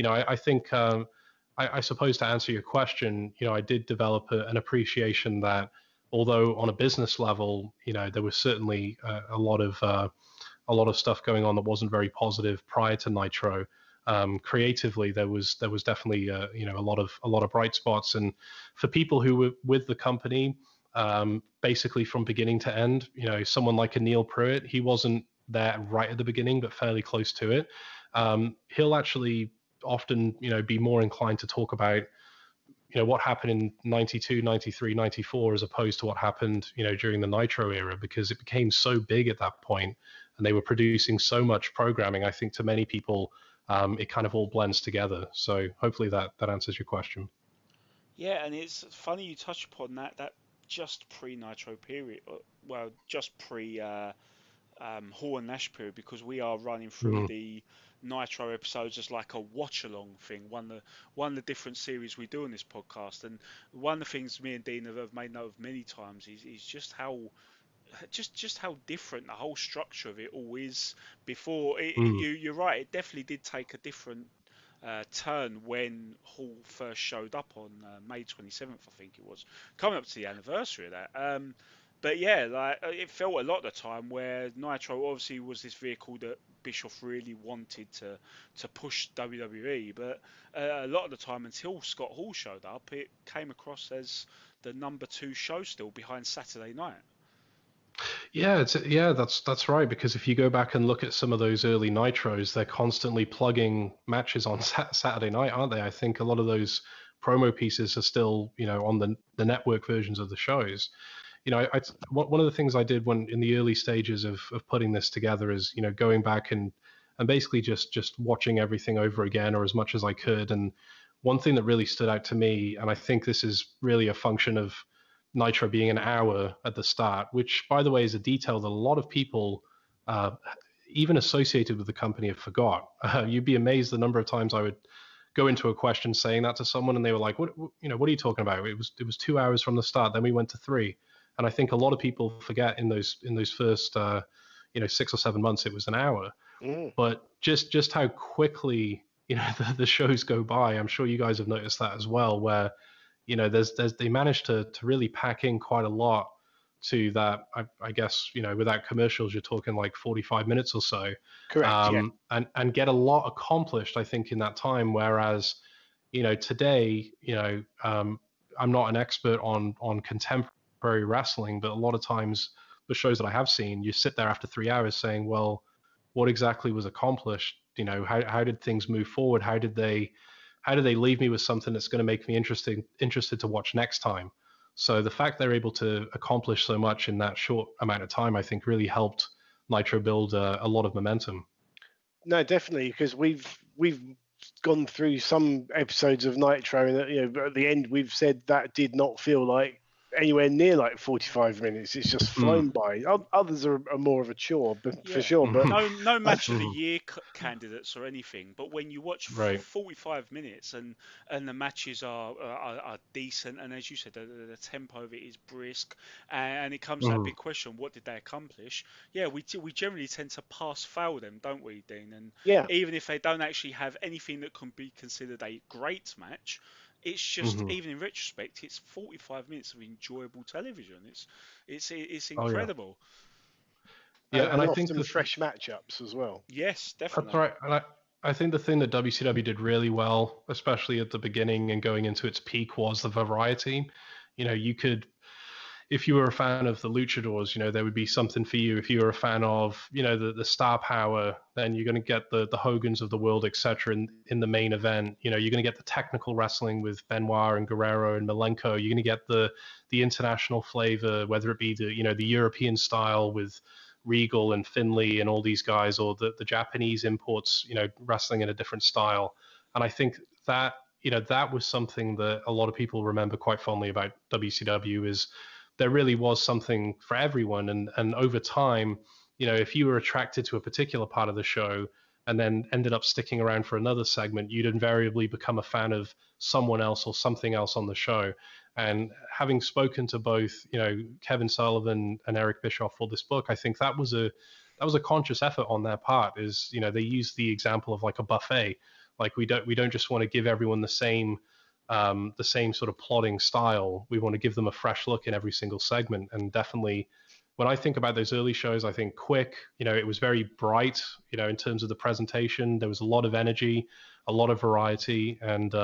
F: I think, I suppose to answer your question, I did develop an appreciation that although on a business level, there was certainly a lot of stuff going on that wasn't very positive prior to Nitro. Creatively, there was definitely a lot of bright spots, and for people who were with the company basically from beginning to end, someone like a Neil Pruitt, he wasn't there right at the beginning, but fairly close to it. He'll actually often be more inclined to talk about what happened in 92, 93, 94 as opposed to what happened during the Nitro era, because it became so big at that point and they were producing so much programming. I think to many people it kind of all blends together. So hopefully that answers your question.
C: Yeah, and it's funny you touch upon that just pre-Nitro period, well, just pre Hall and Nash period, because we are running through the Nitro episodes as like a watch-along thing. One of the different series we do on this podcast, and one of the things me and Dean have made note of many times is just how different the whole structure of it all is. Before you're right, it definitely did take a different turn when Hall first showed up on May 27th, I think it was, coming up to the anniversary of that. But yeah, like it felt a lot of the time where Nitro obviously was this vehicle that Bischoff really wanted to push WWE, but a lot of the time until Scott Hall showed up, it came across as the number 2 show still behind Saturday Night.
F: Yeah, that's right. Because if you go back and look at some of those early Nitros, they're constantly plugging matches on Saturday night, aren't they? I think a lot of those promo pieces are still, on the network versions of the shows. One of the things I did when in the early stages of putting this together is, going back and basically just watching everything over again, or as much as I could. And one thing that really stood out to me, and I think this is really a function of Nitro being an hour at the start, which, by the way, is a detail that a lot of people, even associated with the company, have forgot. You'd be amazed the number of times I would go into a question saying that to someone, and they were like, "What are you talking about? It was 2 hours from the start. Then we went to 3." And I think a lot of people forget in those first 6 or 7 months it was an hour. But just how quickly the shows go by. I'm sure you guys have noticed that as well, where they managed to really pack in quite a lot to that. I guess without commercials, you're talking like 45 minutes or so.
E: Correct.
F: And get a lot accomplished, I think, in that time. Whereas today, I'm not an expert on contemporary wrestling, but a lot of times the shows that I have seen, you sit there after 3 hours saying, well, what exactly was accomplished? You know, how did things move forward? How did they leave me with something that's going to make me interested to watch next time? So the fact they're able to accomplish so much in that short amount of time, I think, really helped Nitro build a lot of momentum.
E: No, definitely, because we've gone through some episodes of Nitro, and at the end we've said that did not feel like anywhere near like 45 minutes. It's just flown by. Others are more of a chore, but for sure. But
C: no match of the year candidates or anything. But when you watch 45 minutes and the matches are decent, and as you said, the tempo of it is brisk, and it comes to that big question: what did they accomplish? Yeah, we generally tend to pass fail them, don't we, Dean? And even if they don't actually have anything that can be considered a great match. It's just even in retrospect, it's 45 minutes of enjoyable television. It's incredible.
E: And I think the fresh matchups as well.
C: Yes, definitely.
F: That's right. And I think the thing that WCW did really well, especially at the beginning and going into its peak, was the variety. You know, you could, if you were a fan of the luchadors, you know, there would be something for you. If you were a fan of, you know, the star power, then you're going to get the Hogans of the world, etc. in the main event. You know, you're going to get the technical wrestling with Benoit and Guerrero and Malenko. You're going to get the international flavor, whether it be the European style with Regal and Finlay and all these guys, or the Japanese imports, you know, wrestling in a different style. And I think that, you know, that was something that a lot of people remember quite fondly about WCW, is there really was something for everyone. And over time, you know, if you were attracted to a particular part of the show and then ended up sticking around for another segment, you'd invariably become a fan of someone else or something else on the show. And having spoken to both, you know, Kevin Sullivan and Eric Bischoff for this book, I think that was a conscious effort on their part. Is, you know, they used the example of like a buffet. Like we don't just want to give everyone the same sort of plotting style. We want to give them a fresh look in every single segment. And definitely, when I think about those early shows, I think quick. You know, it was very bright. You know, in terms of the presentation, there was a lot of energy, a lot of variety, and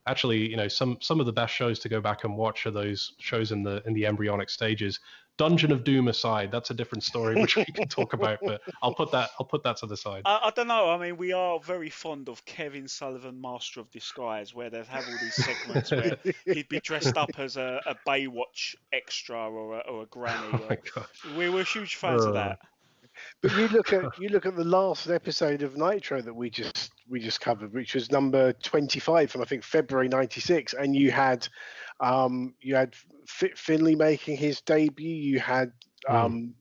F: actually, you know, some of the best shows to go back and watch are those shows in the embryonic stages. Dungeon of Doom aside, that's a different story which we can talk about, but I'll put that to the side.
C: I don't know. I mean, we are very fond of Kevin Sullivan, Master of Disguise, where they'd have all these segments where he'd be dressed up as a Baywatch extra or a granny. We were huge fans of that.
E: But you look at the last episode of Nitro that we just covered, which was number 25 from I think February '96, and you had Finlay making his debut. You had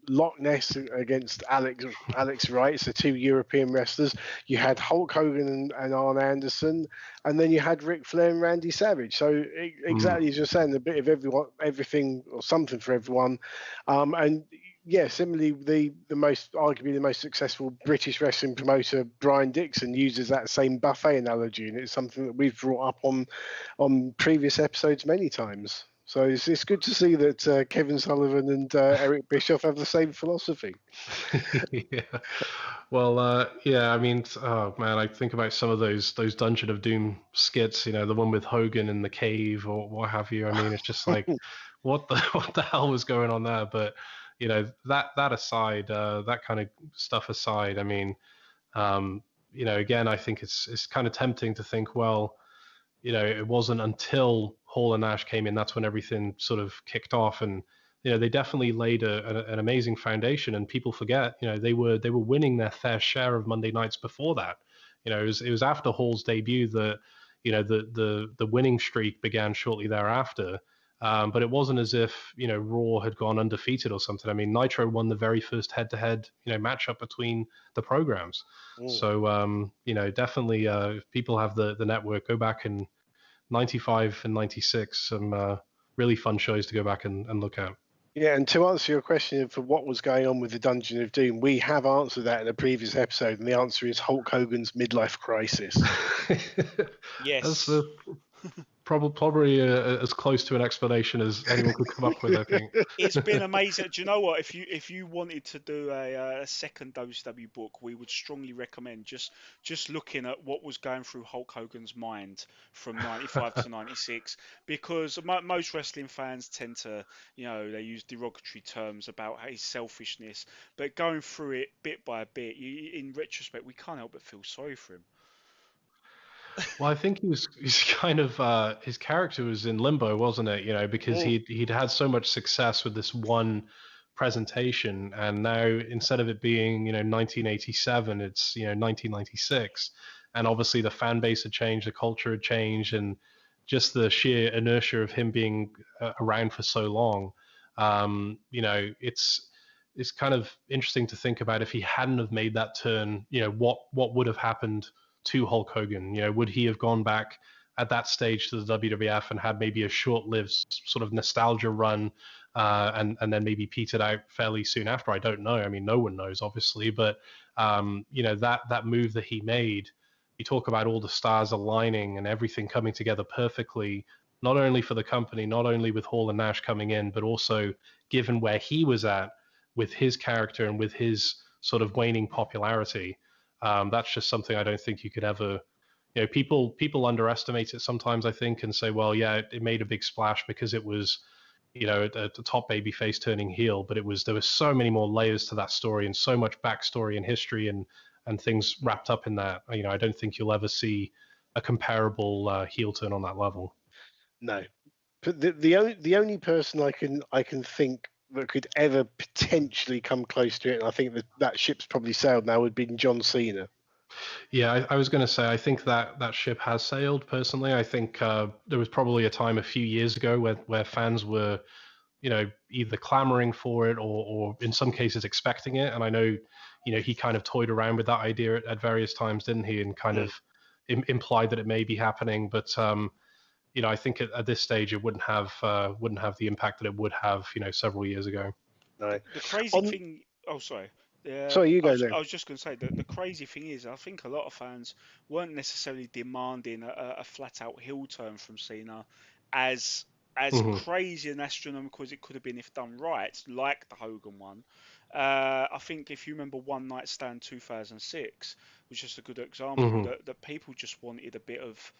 E: Loch Ness against Alex Wright, so two European wrestlers. You had Hulk Hogan and Arn Anderson, and then you had Ric Flair and Randy Savage. So exactly as you're saying, a bit of everything or something for everyone, and. Yeah, similarly, arguably the most successful British wrestling promoter, Brian Dixon, uses that same buffet analogy, and it's something that we've brought up on previous episodes many times. So it's good to see that Kevin Sullivan and Eric Bischoff have the same philosophy.
F: Yeah. Well, yeah, I mean, oh man, I think about some of those Dungeon of Doom skits, you know, the one with Hogan in the cave or what have you. I mean, it's just like, what the hell was going on there? But you know, that aside, that kind of stuff aside, I mean, you know, again, I think it's kind of tempting to think, well, you know, it wasn't until Hall and Nash came in that's when everything sort of kicked off, and you know, they definitely laid an amazing foundation. And people forget, you know, they were winning their fair share of Monday nights before that. You know, it was after Hall's debut that, you know, the winning streak began shortly thereafter. But it wasn't as if, you know, Raw had gone undefeated or something. I mean, Nitro won the very first head-to-head, you know, matchup between the programs. So, you know, definitely, if people have the network, go back in 95 and 96, some really fun shows to go back and look at.
E: Yeah, and to answer your question for what was going on with the Dungeon of Doom, we have answered that in a previous episode, and the answer is Hulk Hogan's midlife crisis.
C: Yes.
F: Probably as close to an explanation as anyone could come up with, I think.
C: It's been amazing. Do you know what? If you wanted to do a second WCW book, we would strongly recommend just looking at what was going through Hulk Hogan's mind from 95 to 96, because most wrestling fans tend to, they use derogatory terms about his selfishness, but going through it bit by bit, in retrospect, we can't help but feel sorry for him.
F: Well, I think he's kind of his character was in limbo, wasn't it? Because he'd had so much success with this one presentation, and now instead of it being 1987, it's 1996, and obviously the fan base had changed, the culture had changed, and just the sheer inertia of him being around for so long. It's kind of interesting to think about if he hadn't have made that turn. What would have happened to Hulk Hogan? Would he have gone back at that stage to the WWF and had maybe a short-lived sort of nostalgia run, and then maybe petered out fairly soon after? I don't know. I mean, no one knows, obviously, but that move that he made, you talk about all the stars aligning and everything coming together perfectly, not only for the company, not only with Hall and Nash coming in, but also given where he was at with his character and with his sort of waning popularity. That's just something I don't think you could ever, people underestimate it sometimes, I think, and say, well, yeah, it made a big splash because it was, the top babyface turning heel, but there was so many more layers to that story and so much backstory and history and things wrapped up in that. I don't think you'll ever see a comparable heel turn on that level.
E: No, but the only person I can think that could ever potentially come close to it, and I think that ship's probably sailed now, would be John Cena.
F: Yeah, I was going to say, I think that ship has sailed, personally. I think there was probably a time a few years ago where fans were, either clamoring for it or in some cases expecting it. And I know, he kind of toyed around with that idea at various times, didn't he? And kind of implied that it may be happening. But, I think at this stage it wouldn't have the impact that it would have, several years ago.
E: No.
C: The crazy thing. Oh, sorry.
E: Sorry, you go there.
C: I was just going to say that the crazy thing is, I think a lot of fans weren't necessarily demanding a flat-out heel turn from Cena, as crazy and astronomical as it could have been if done right, like the Hogan one. I think if you remember One Night Stand 2006, which is a good example, that people just wanted a bit of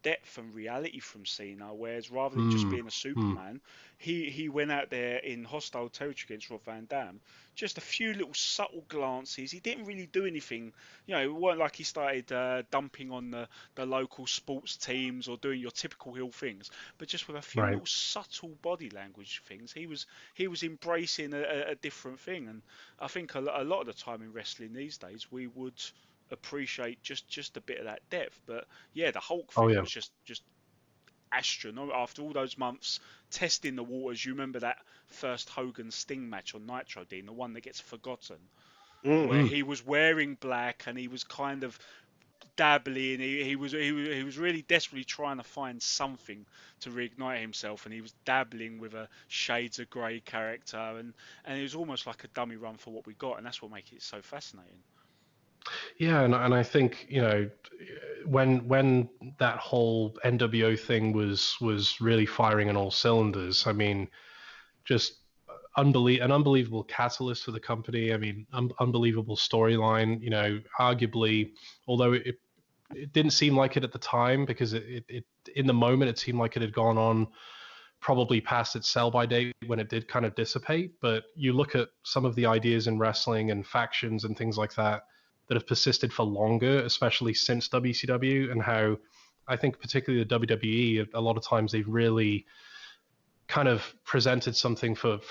C: depth and reality from Cena, whereas rather than just being a Superman, he went out there in hostile territory against Rob Van Dam. Just a few little subtle glances. He didn't really do anything. It weren't like he started dumping on the local sports teams or doing your typical heel things, but just with a few little subtle body language things. He was embracing a different thing, and I think a lot of the time in wrestling these days we would appreciate just a bit of that depth. But yeah, the Hulk thing was just astronomical. After all those months testing the waters, you remember that first Hogan Sting match on Nitro, Dean, the one that gets forgotten, where he was wearing black and he was kind of dabbling. He was really desperately trying to find something to reignite himself, and he was dabbling with a Shades of Grey character, and it was almost like a dummy run for what we got, and that's what makes it so fascinating.
F: Yeah, and I think when that whole NWO thing was really firing on all cylinders. I mean, just an unbelievable catalyst for the company. I mean, unbelievable storyline. Arguably, although it didn't seem like it at the time, because it in the moment it seemed like it had gone on probably past its sell-by date when it did kind of dissipate. But you look at some of the ideas in wrestling and factions and things like that have persisted for longer, especially since WCW, and how I think particularly the WWE, a lot of times they've really kind of presented something for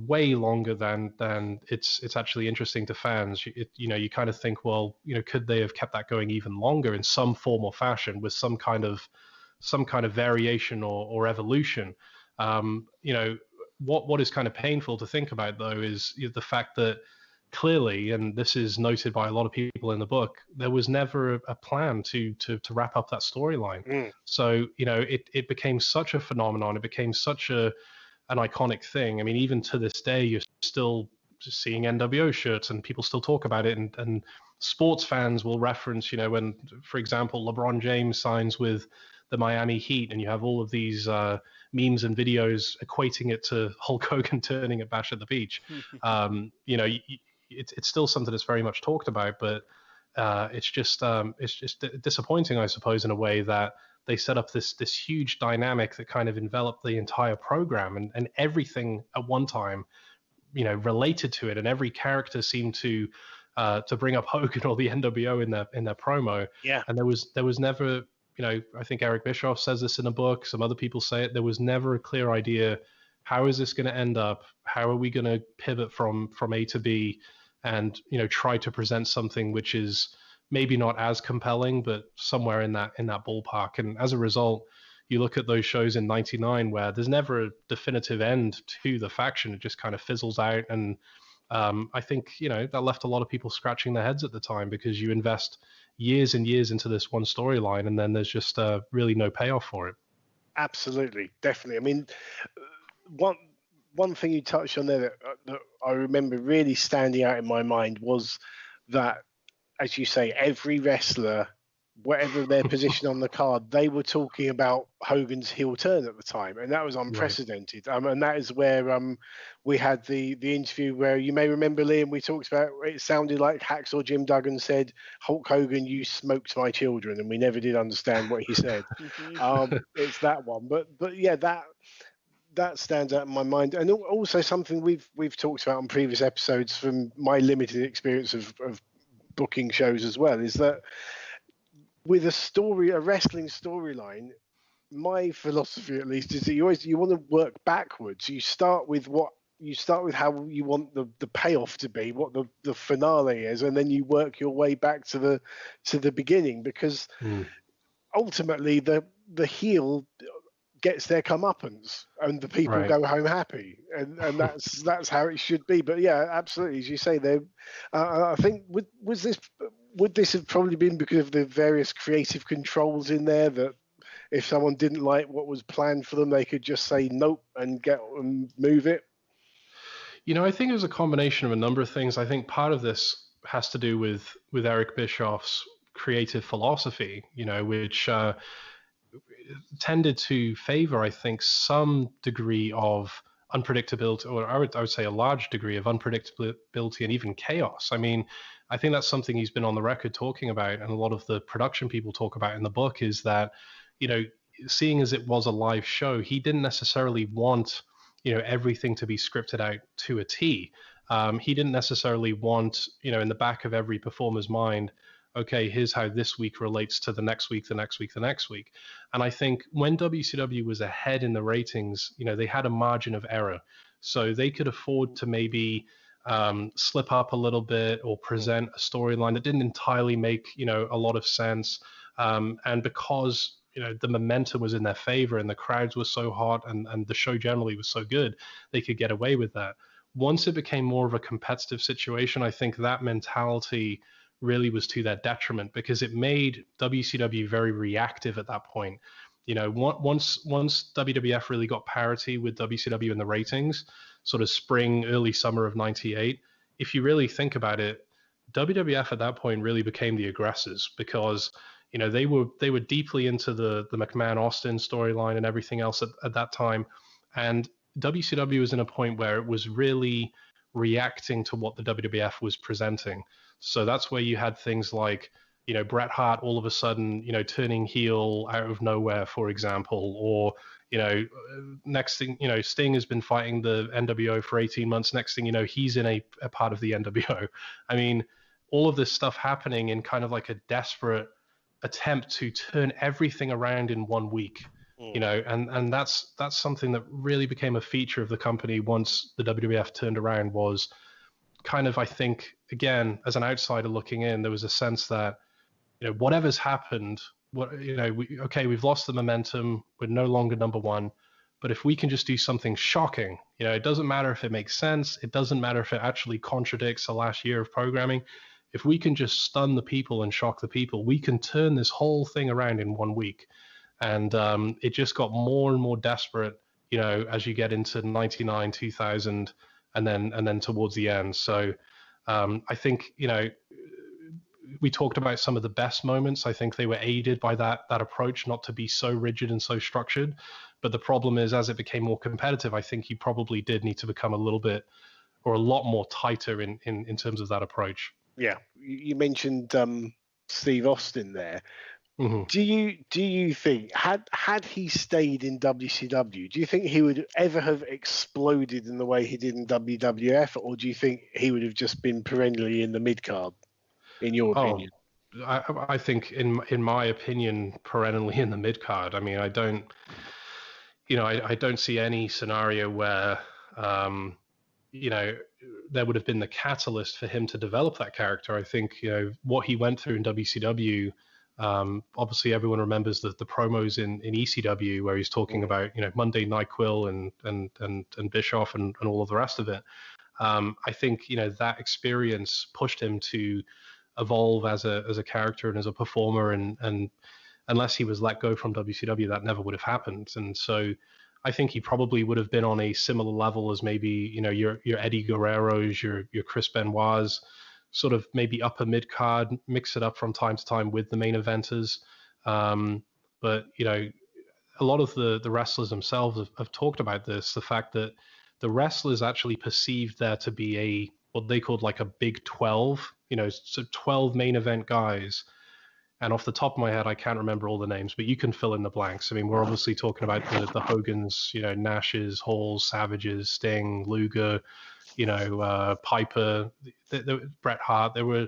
F: way longer than it's actually interesting to fans. You kind of think, well, could they have kept that going even longer in some form or fashion with some kind of variation or evolution? What is kind of painful to think about, though, is the fact that clearly, and this is noted by a lot of people in the book, there was never a plan to wrap up that storyline. So it became such a phenomenon. It became such an iconic thing. I mean, even to this day, you're still seeing NWO shirts, and people still talk about it. And sports fans will reference, when, for example, LeBron James signs with the the Miami Heat, and you have all of these memes and videos equating it to Hulk Hogan turning at Bash at the Beach. It's still something that's very much talked about, but it's just disappointing, I suppose, in a way that they set up this huge dynamic that kind of enveloped the entire program, and everything at one time, related to it, and every character seemed to bring up Hogan or the NWO in their promo.
E: Yeah.
F: And there was never, I think Eric Bischoff says this in a book, some other people say it, there was never a clear idea, how is this going to end up? How are we going to pivot from A to B and, try to present something which is maybe not as compelling, but somewhere in that ballpark. And as a result, you look at those shows in '99 where there's never a definitive end to the faction. It just kind of fizzles out. And I think, that left a lot of people scratching their heads at the time, because you invest years and years into this one storyline, and then there's just really no payoff for it.
E: Absolutely, definitely. I mean, one thing you touched on there that I remember really standing out in my mind was that, as you say, every wrestler, whatever their position on the card, they were talking about Hogan's heel turn at the time, and that was unprecedented. Right. And that is where we had the interview where, you may remember, Liam, we talked about, it sounded like Hacksaw Jim Duggan said, "Hulk Hogan, you smoked my children," and we never did understand what he said. It's that one, but yeah, that stands out in my mind. And also something we've talked about on previous episodes from my limited experience of booking shows as well, is that with a wrestling storyline, my philosophy at least is that you want to work backwards. You start with how you want the payoff to be, what the finale is, and then you work your way back to the beginning, because ultimately the heel gets their comeuppance and the people go home happy, and that's how it should be. But yeah, absolutely, as you say, I think would this have probably been because of the various creative controls in there, that if someone didn't like what was planned for them, they could just say nope and move it?
F: I think it was a combination of a number of things. I think part of this has to do with Eric Bischoff's creative philosophy, which tended to favor, I think, some degree of unpredictability, or I would say a large degree of unpredictability and even chaos. I mean, I think that's something he's been on the record talking about, and a lot of the production people talk about in the book, is that, seeing as it was a live show, he didn't necessarily want, everything to be scripted out to a T. He didn't necessarily want, in the back of every performer's mind, okay, here's how this week relates to the next week, the next week, the next week. And I think when WCW was ahead in the ratings, they had a margin of error. So they could afford to maybe slip up a little bit, or present a storyline that didn't entirely make, a lot of sense. And because, the momentum was in their favor and the crowds were so hot, and the show generally was so good, they could get away with that. Once it became more of a competitive situation, I think that mentality really was to their detriment, because it made WCW very reactive at that point. Once WWF really got parity with WCW in the ratings, sort of spring, early summer of '98, if you really think about it, WWF at that point really became the aggressors, because they were deeply into the McMahon Austin storyline and everything else at that time, and WCW was in a point where it was really reacting to what the WWF was presenting. So that's where you had things like, Bret Hart all of a sudden, turning heel out of nowhere, for example, or, next thing, Sting has been fighting the NWO for 18 months. Next thing you know, he's in a part of the NWO. I mean, all of this stuff happening in kind of like a desperate attempt to turn everything around in 1 week. And that's something that really became a feature of the company once the WWF turned around, was kind of, I think, again, as an outsider looking in, there was a sense that, whatever's happened, we've lost the momentum, we're no longer number one, but if we can just do something shocking, it doesn't matter if it makes sense, it doesn't matter if it actually contradicts the last year of programming, if we can just stun the people and shock the people, we can turn this whole thing around in 1 week. And it just got more and more desperate, as you get into 99, 2000, and then towards the end. So I think, we talked about some of the best moments. I think they were aided by that approach, not to be so rigid and so structured. But the problem is, as it became more competitive, I think you probably did need to become a little bit or a lot more tighter in terms of that approach.
E: Yeah, you mentioned Steve Austin there.
F: Mm-hmm.
E: Do you think had he stayed in WCW, do you think he would ever have exploded in the way he did in WWF, or do you think he would have just been perennially in the mid card? In your opinion?
F: I think, in my opinion, perennially in the mid card. I mean, I don't see any scenario where there would have been the catalyst for him to develop that character. I think what he went through in WCW. Obviously, everyone remembers the promos in ECW where he's talking about Monday NyQuil and Bischoff and all of the rest of it. I think that experience pushed him to evolve as a character and as a performer, and unless he was let go from WCW, that never would have happened. And so I think he probably would have been on a similar level as maybe your Eddie Guerrero's, your Chris Benoit's, sort of maybe upper mid card, mix it up from time to time with the main eventers. But a lot of the wrestlers themselves have talked about this, the fact that the wrestlers actually perceived there to be what they called like a big 12, so 12 main event guys. And off the top of my head, I can't remember all the names, but you can fill in the blanks. I mean, we're obviously talking about the Hogans, Nashes, Halls, Savages, Sting, Luger, Piper, Bret Hart. There were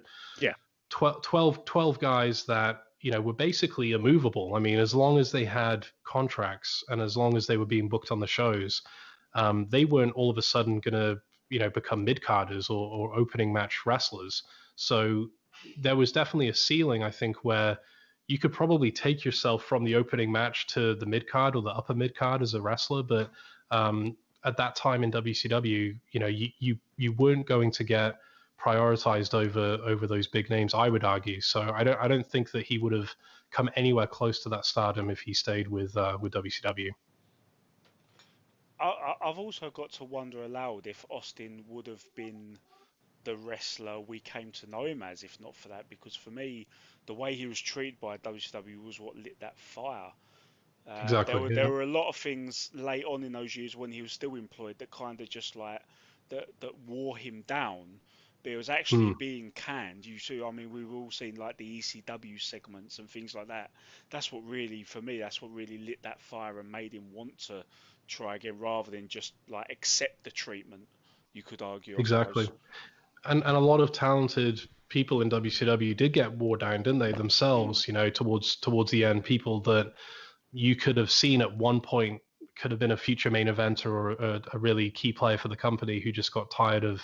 F: 12 guys that were basically immovable. I mean, as long as they had contracts and as long as they were being booked on the shows, they weren't all of a sudden going to become mid-carders or opening match wrestlers. So there was definitely a ceiling, I think, where you could probably take yourself from the opening match to the mid-card or the upper mid-card as a wrestler, but at that time in WCW, you weren't going to get prioritized over those big names, I would argue. So I don't think that he would have come anywhere close to that stardom if he stayed with WCW.
C: I've also got to wonder aloud if Austin would have been the wrestler we came to know him as, if not for that, because for me, the way he was treated by WCW was what lit that fire.
F: Exactly.
C: There were a lot of things late on in those years when he was still employed that kind of just like that wore him down. But it was actually being canned. You see, I mean, we've all seen like the ECW segments and things like that. That's what really, for me, that's what really lit that fire and made him want to try again, rather than just like accept the treatment. You could argue.
F: Exactly. And a lot of talented people in WCW did get wore down, didn't they, themselves? Towards the end, people that you could have seen at one point could have been a future main eventer or a really key player for the company who just got tired of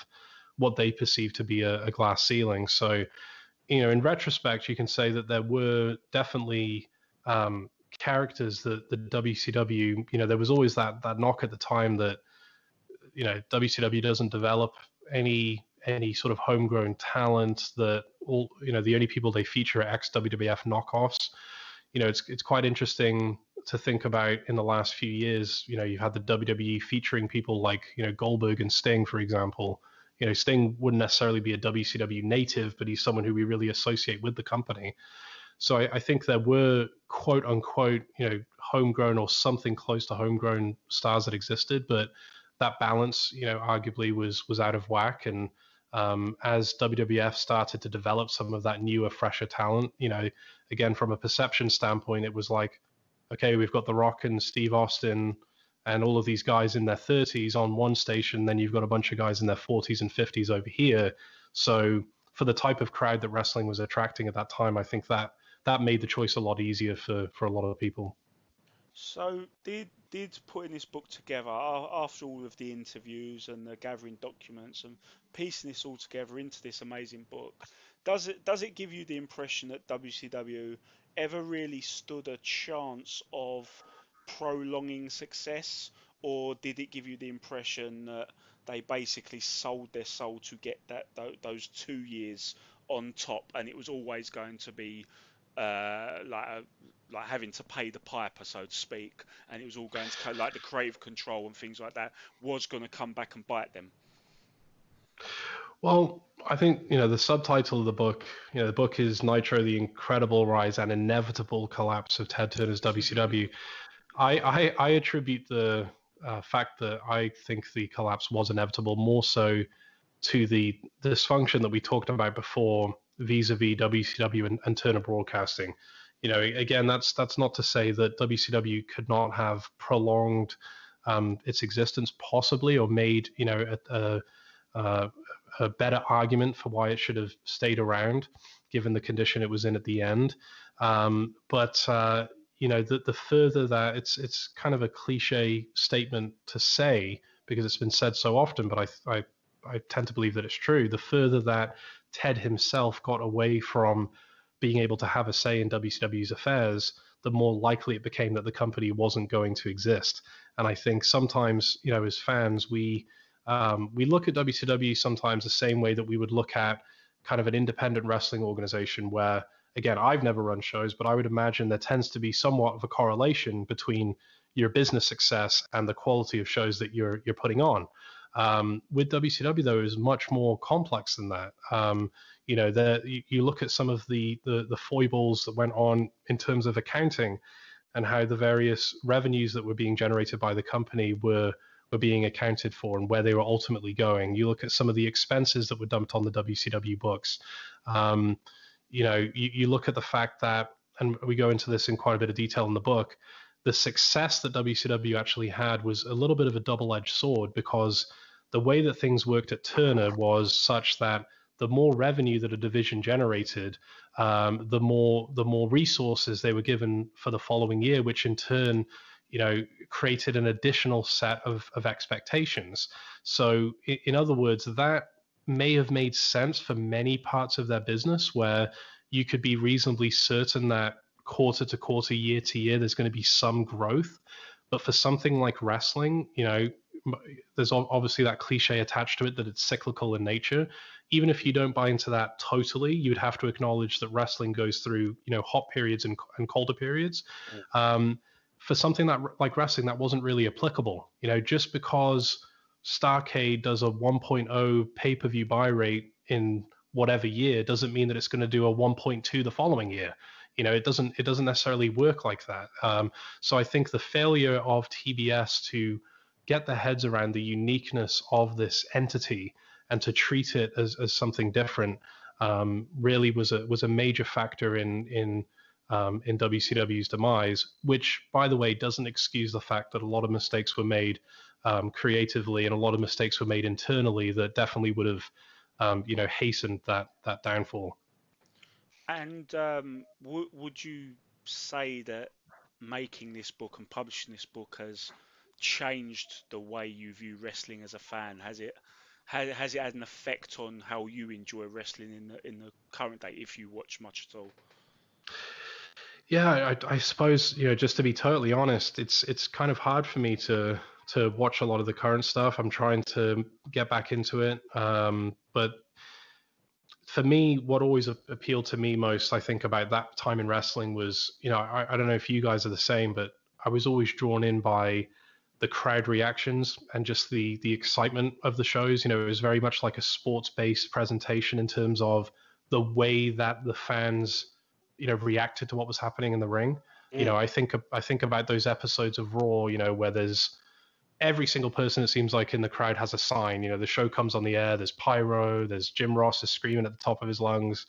F: what they perceived to be a glass ceiling. So, in retrospect, you can say that there were definitely characters that the WCW, there was always that knock at the time that, WCW doesn't develop any sort of homegrown talent, that all, the only people they feature are ex-WWF knockoffs. It's quite interesting to think about in the last few years. You've had the WWE featuring people like, Goldberg and Sting, for example. Sting wouldn't necessarily be a WCW native, but he's someone who we really associate with the company. So I think there were quote unquote, homegrown or something close to homegrown stars that existed, but that balance, arguably was out of whack. And as WWF started to develop some of that newer, fresher talent, again, from a perception standpoint, it was like, okay, we've got The Rock and Steve Austin and all of these guys in their 30s on one station, then you've got a bunch of guys in their 40s and 50s over here. So for the type of crowd that wrestling was attracting at that time, I think that made the choice a lot easier for a lot of people.
C: So did putting this book together after all of the interviews and the gathering documents and piecing this all together into this amazing book, does it give you the impression that WCW ever really stood a chance of prolonging success, or did it give you the impression that they basically sold their soul to get those 2 years on top, and it was always going to be like having to pay the piper, so to speak, and it was all going to like the creative control and things like that was going to come back and bite them?
F: Well, I think, the subtitle of the book, the book is Nitro, the Incredible Rise and Inevitable Collapse of Ted Turner's WCW. I attribute the fact that I think the collapse was inevitable more so to the dysfunction that we talked about before vis-a-vis WCW and Turner Broadcasting. Again, that's not to say that WCW could not have prolonged its existence possibly, or made a better argument for why it should have stayed around, given the condition it was in at the end. But the further that it's kind of a cliche statement to say because it's been said so often, but I tend to believe that it's true. The further that Ted himself got away from being able to have a say in WCW's affairs, the more likely it became that the company wasn't going to exist. And I think sometimes, as fans, we look at WCW sometimes the same way that we would look at kind of an independent wrestling organization where, again, I've never run shows, but I would imagine there tends to be somewhat of a correlation between your business success and the quality of shows that you're putting on. With WCW, though, is much more complex than that. You look at some of the foibles that went on in terms of accounting and how the various revenues that were being generated by the company were being accounted for and where they were ultimately going. You look at some of the expenses that were dumped on the WCW books. You look at the fact that, and we go into this in quite a bit of detail in the book, the success that WCW actually had was a little bit of a double-edged sword, because the way that things worked at Turner was such that the more revenue that a division generated, the more resources they were given for the following year, which in turn, created an additional set of expectations. So in other words, that may have made sense for many parts of their business where you could be reasonably certain that quarter to quarter, year to year, there's going to be some growth. But for something like wrestling, there's obviously that cliche attached to it that it's cyclical in nature. Even if you don't buy into that totally, you'd have to acknowledge that wrestling goes through, hot periods and colder periods. For something like wrestling, that wasn't really applicable. Just because Starrcade does a 1.0 pay-per-view buy rate in whatever year doesn't mean that it's going to do a 1.2 the following year. It doesn't necessarily work like that. So I think the failure of TBS to get their heads around the uniqueness of this entity and to treat it as something different really was a major factor in WCW's demise, which, by the way, doesn't excuse the fact that a lot of mistakes were made creatively and a lot of mistakes were made internally that definitely would have hastened that downfall.
C: And would you say that making this book and publishing this book has changed the way you view wrestling as a fan? Has it had an effect on how you enjoy wrestling in the current day, if you watch much at all?
F: Yeah, I suppose, just to be totally honest, it's kind of hard for me to watch a lot of the current stuff. I'm trying to get back into it, but for me, what always appealed to me most, I think, about that time in wrestling was, I don't know if you guys are the same, but I was always drawn in by the crowd reactions and just the excitement of the shows. It was very much like a sports-based presentation in terms of the way that the fans, reacted to what was happening in the ring. I think about those episodes of Raw, where there's every single person, it seems like, in the crowd has a sign. The show comes on the air, there's pyro, there's Jim Ross is screaming at the top of his lungs.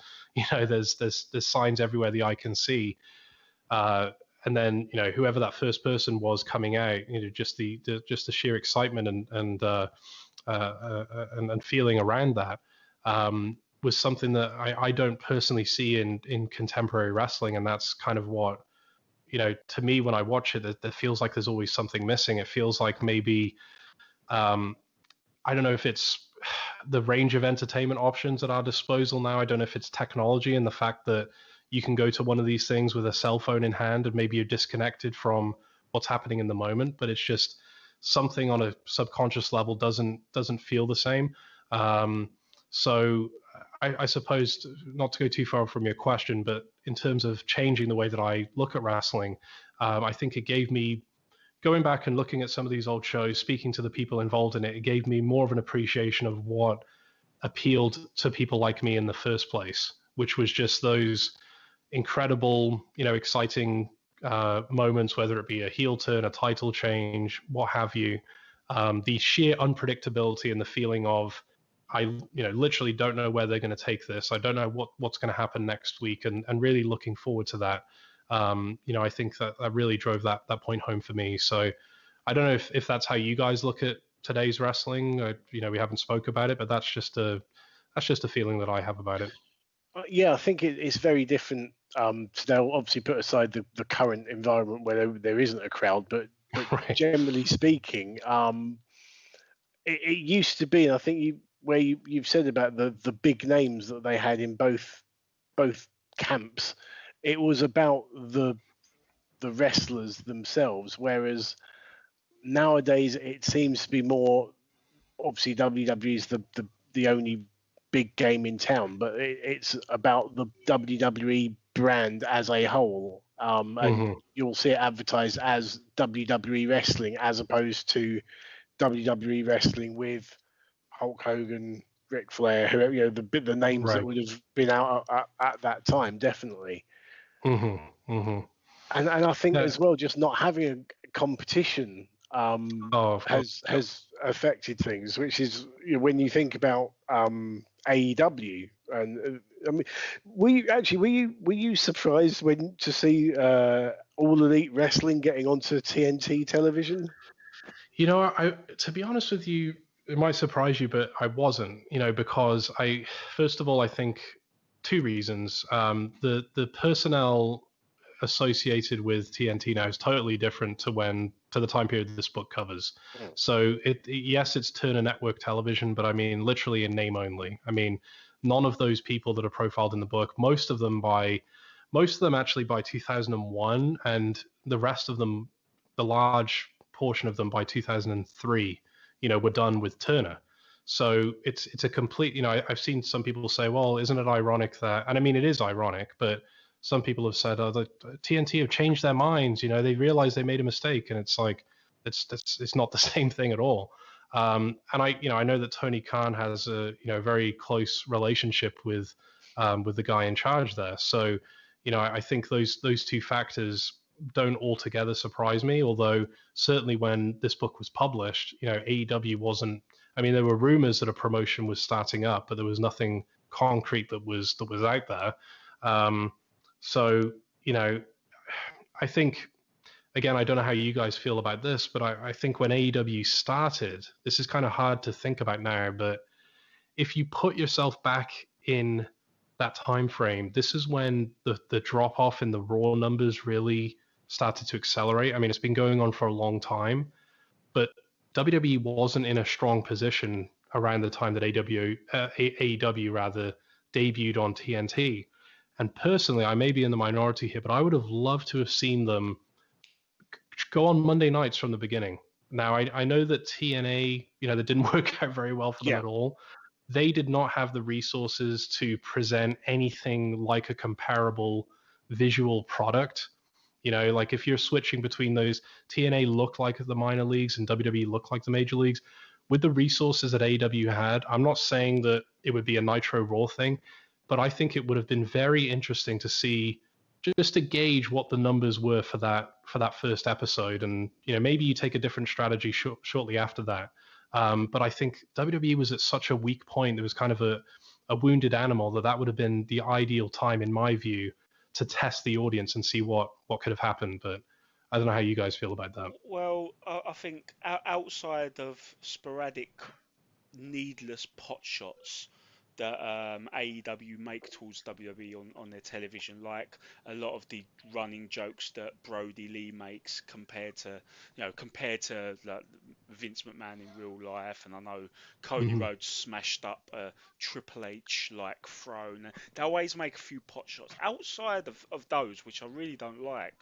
F: There's signs everywhere the eye can see. And then, whoever that first person was coming out, just the sheer excitement and feeling around that was something that I don't personally see in contemporary wrestling. And that's kind of what, to me, when I watch it, it feels like there's always something missing. It feels like maybe, I don't know if it's the range of entertainment options at our disposal now. I don't know if it's technology and the fact that you can go to one of these things with a cell phone in hand and maybe you're disconnected from what's happening in the moment, but it's just something on a subconscious level doesn't feel the same. So I suppose, not to go too far from your question, but in terms of changing the way that I look at wrestling, I think it gave me, going back and looking at some of these old shows, speaking to the people involved in it, it gave me more of an appreciation of what appealed to people like me in the first place, which was just those incredible, exciting moments, whether it be a heel turn, a title change, what have you. The sheer unpredictability and the feeling of, I literally don't know where they're going to take this. I don't know what's going to happen next week, and really looking forward to that. I think that really drove that point home for me. So I don't know if that's how you guys look at today's wrestling. We haven't spoke about it, but that's just a feeling that I have about it.
E: Yeah, I think it's very different. So they'll obviously put aside the current environment where there isn't a crowd, but
F: Right.
E: generally speaking, it used to be, and I think you've said about the big names that they had in both camps, it was about the wrestlers themselves, whereas nowadays it seems to be more, obviously WWE is the only big game in town, but it's about the WWE brand as a whole, and you'll see it advertised as WWE wrestling as opposed to WWE wrestling with Hulk Hogan, Ric Flair, whoever, the names
F: Right.
E: that would have been out at that time, definitely. And I think as well, just not having a competition has affected things, which is when you think about AEW. And I mean, were you surprised to see All Elite Wrestling getting onto TNT television?
F: To be honest with you, it might surprise you, but I wasn't. Because first of all, I think two reasons. The personnel associated with TNT now is totally different to the time period this book covers. So yes, it's Turner Network Television, but I mean literally in name only. I mean, none of those people that are profiled in the book, most of them actually by 2001, and the rest of them, the large portion of them by 2003, were done with Turner. So it's a complete, I've seen some people say, well, isn't it ironic that, and I mean, it is ironic, but some people have said, the TNT have changed their minds. They realize they made a mistake, and it's like, it's not the same thing at all. And I know that Tony Khan has a very close relationship with the guy in charge there. So, I think those two factors don't altogether surprise me. Although certainly when this book was published, AEW wasn't. I mean, there were rumors that a promotion was starting up, but there was nothing concrete that was out there. So, I think, again, I don't know how you guys feel about this, but I think when AEW started, this is kind of hard to think about now, but if you put yourself back in that time frame, this is when the drop off in the Raw numbers really started to accelerate. I mean, it's been going on for a long time, but WWE wasn't in a strong position around the time that AEW rather debuted on TNT. And personally, I may be in the minority here, but I would have loved to have seen them go on Monday nights from the beginning. Now, I know that TNA, that didn't work out very well for them at all. They did not have the resources to present anything like a comparable visual product. Like if you're switching between those, TNA looked like the minor leagues and WWE looked like the major leagues. With the resources that AEW had, I'm not saying that it would be a Nitro Raw thing, but I think it would have been very interesting to see, just to gauge what the numbers were for that first episode, and maybe you take a different strategy shortly after that. But I think WWE was at such a weak point. There was kind of a wounded animal that would have been the ideal time, in my view, to test the audience and see what could have happened. But I don't know how you guys feel about that.
C: Well, I think outside of sporadic, needless pot shots that AEW make towards WWE on their television, like a lot of the running jokes that Brody Lee makes compared to like Vince McMahon in real life, and I know Cody Rhodes smashed up a Triple H like throne. They always make a few pot shots outside of those, which I really don't like.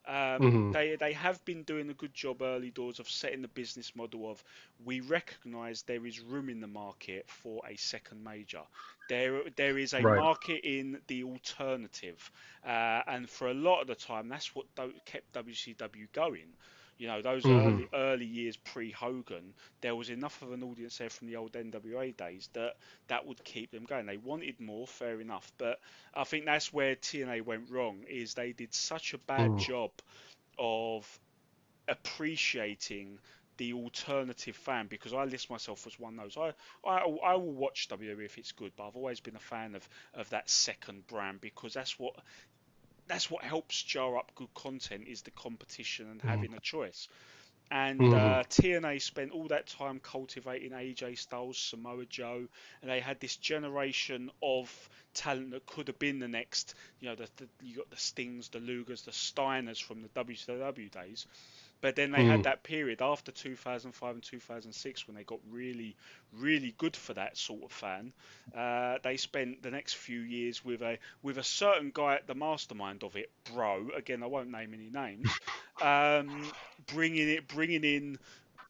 C: They have been doing a good job early doors of setting the business model of, we recognise there is room in the market for a second major. There is a market in the alternative, and for a lot of the time that's what kept WCW going. You know, those
F: Hmm.
C: early years pre-Hogan, there was enough of an audience there from the old NWA days that would keep them going. They wanted more, fair enough, but I think that's where TNA went wrong. Is they did such a bad job of appreciating the alternative fan, because I list myself as one of those. I will watch WWE if it's good, but I've always been a fan of that second brand, because that's what helps jar up good content, is the competition and having a choice. And
F: Hmm.
C: TNA spent all that time cultivating AJ Styles, Samoa Joe, and they had this generation of talent that could have been the next. You know, you got the Stings, the Lugers, the Steiners from the WCW days. But then they had that period after 2005 and 2006 when they got really, really good for that sort of fan. They spent the next few years with a certain guy at the mastermind of it, Bro. Again, I won't name any names. Bringing in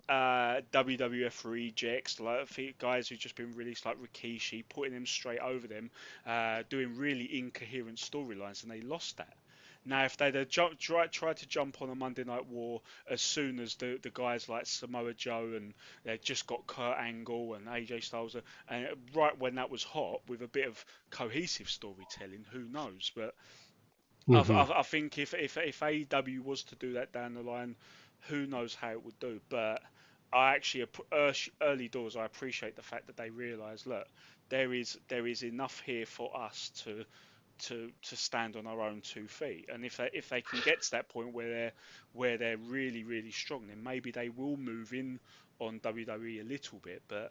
C: WWF rejects, like guys who've just been released, like Rikishi, putting them straight over them, doing really incoherent storylines, and they lost that. Now, if they'd have tried to jump on a Monday Night War as soon as the guys like Samoa Joe and they just got Kurt Angle and AJ Styles, and right when that was hot, with a bit of cohesive storytelling, who knows? But
F: Hmm.
C: I think if AEW was to do that down the line, who knows how it would do. But I actually, early doors, I appreciate the fact that they realise, look, there is enough here for us to stand on our own 2 feet. And if they can get to that point where they're really, really strong, then maybe they will move in on WWE a little bit. But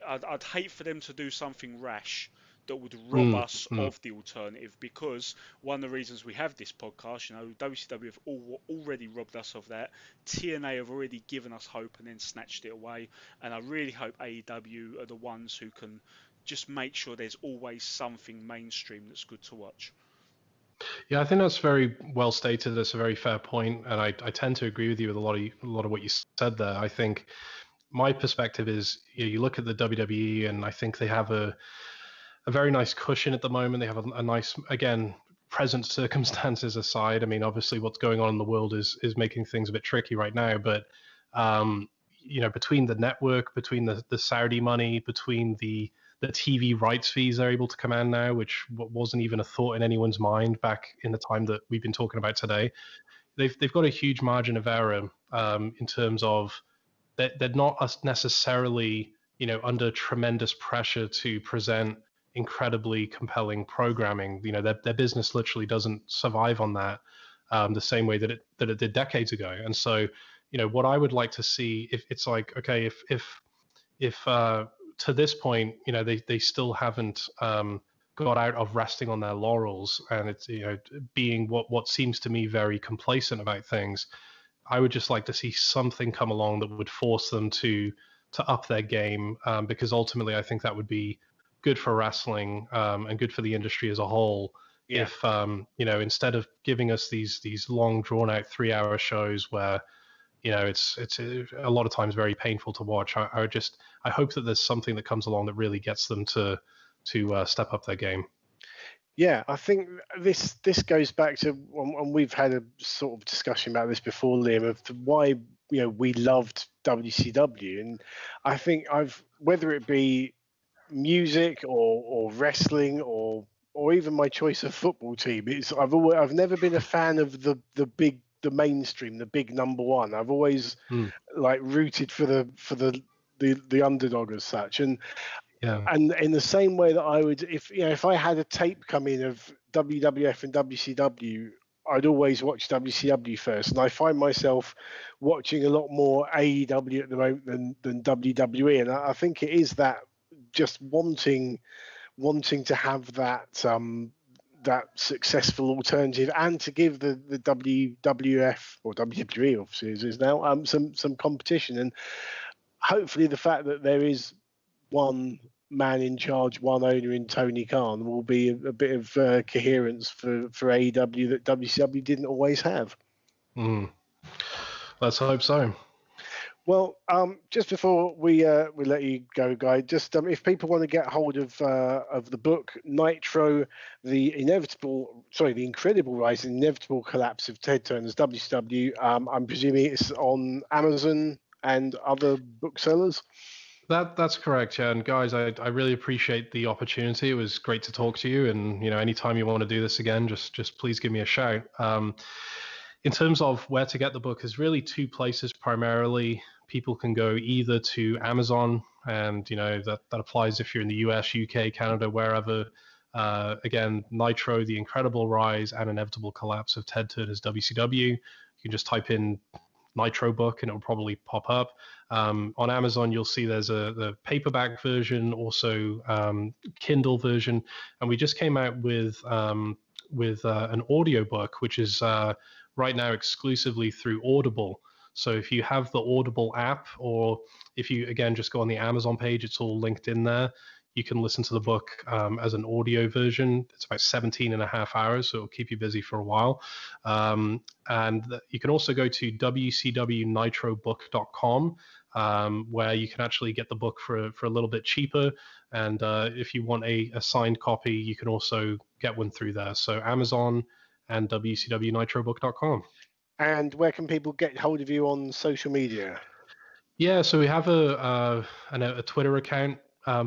C: I'd hate for them to do something rash that would rob us
F: Hmm.
C: of the alternative, because one of the reasons we have this podcast, WCW have already robbed us of that. TNA have already given us hope and then snatched it away. And I really hope AEW are the ones who can just make sure there's always something mainstream that's good to watch.
F: Yeah, I think that's very well stated. That's a very fair point, and I tend to agree with you with a lot of what you said there. I think my perspective is, you look at the WWE, and I think they have a very nice cushion at the moment. They have a nice, again, present circumstances aside. I mean, obviously, what's going on in the world is making things a bit tricky right now. But um, between the network, between the Saudi money, between the TV rights fees they're able to command now, which wasn't even a thought in anyone's mind back in the time that we've been talking about today. They've got a huge margin of error in terms of that they're not necessarily under tremendous pressure to present incredibly compelling programming. Their business literally doesn't survive on that the same way that it did decades ago. And so what I would like to see, if it's like, okay, if to this point they still haven't got out of resting on their laurels, and it's being what seems to me very complacent about things. I would just like to see something come along that would force them to up their game, because ultimately I think that would be good for wrestling, and good for the industry as a whole.
E: Yeah.
F: If instead of giving us these long drawn out 3-hour shows where it's a lot of times very painful to watch, I hope that there's something that comes along that really gets them to step up their game.
E: Yeah, I think this goes back to, and we've had a sort of discussion about this before, Liam, of why we loved WCW, and I think whether it be music or wrestling or even my choice of football team, I've never been a fan of the mainstream, the big number one. I've always like rooted for the underdog as such, and in the same way that I would, if I had a tape come in of WWF and WCW, I'd always watch WCW first, and I find myself watching a lot more AEW at the moment than WWE, and I think it is that just wanting to have that successful alternative, and to give the WWF or WWE obviously as is now some competition, and hopefully the fact that there is one man in charge, one owner in Tony Khan, will be a bit of coherence for AEW that WCW didn't always have.
F: Let's hope so.
E: Well, just before we let you go, Guy, just if people want to get hold of the book Nitro, the incredible rise and inevitable collapse of Ted Turner's WCW, I'm presuming it's on Amazon and other booksellers.
F: That's correct, yeah. And guys, I really appreciate the opportunity. It was great to talk to you. And anytime you want to do this again, just please give me a shout. In terms of where to get the book, there's really two places primarily. People can go either to Amazon, and that applies if you're in the US, UK, Canada, wherever. Again, Nitro, the incredible rise and inevitable collapse of Ted Turner's WCW. You can just type in Nitro book and it'll probably pop up. On Amazon, you'll see there's the paperback version, also Kindle version, and we just came out with an audio book, which is right now exclusively through Audible. So if you have the Audible app, or if you again just go on the Amazon page, it's all linked in there. You can listen to the book as an audio version. It's about 17 and a half hours, so it'll keep you busy for a while. And you can also go to wcwnitrobook.com, where you can actually get the book for a little bit cheaper. And if you want a signed copy, you can also get one through there. So Amazon and wcwnitrobook.com.
E: And where can people get hold of you on social media?
F: Yeah, so we have a Twitter account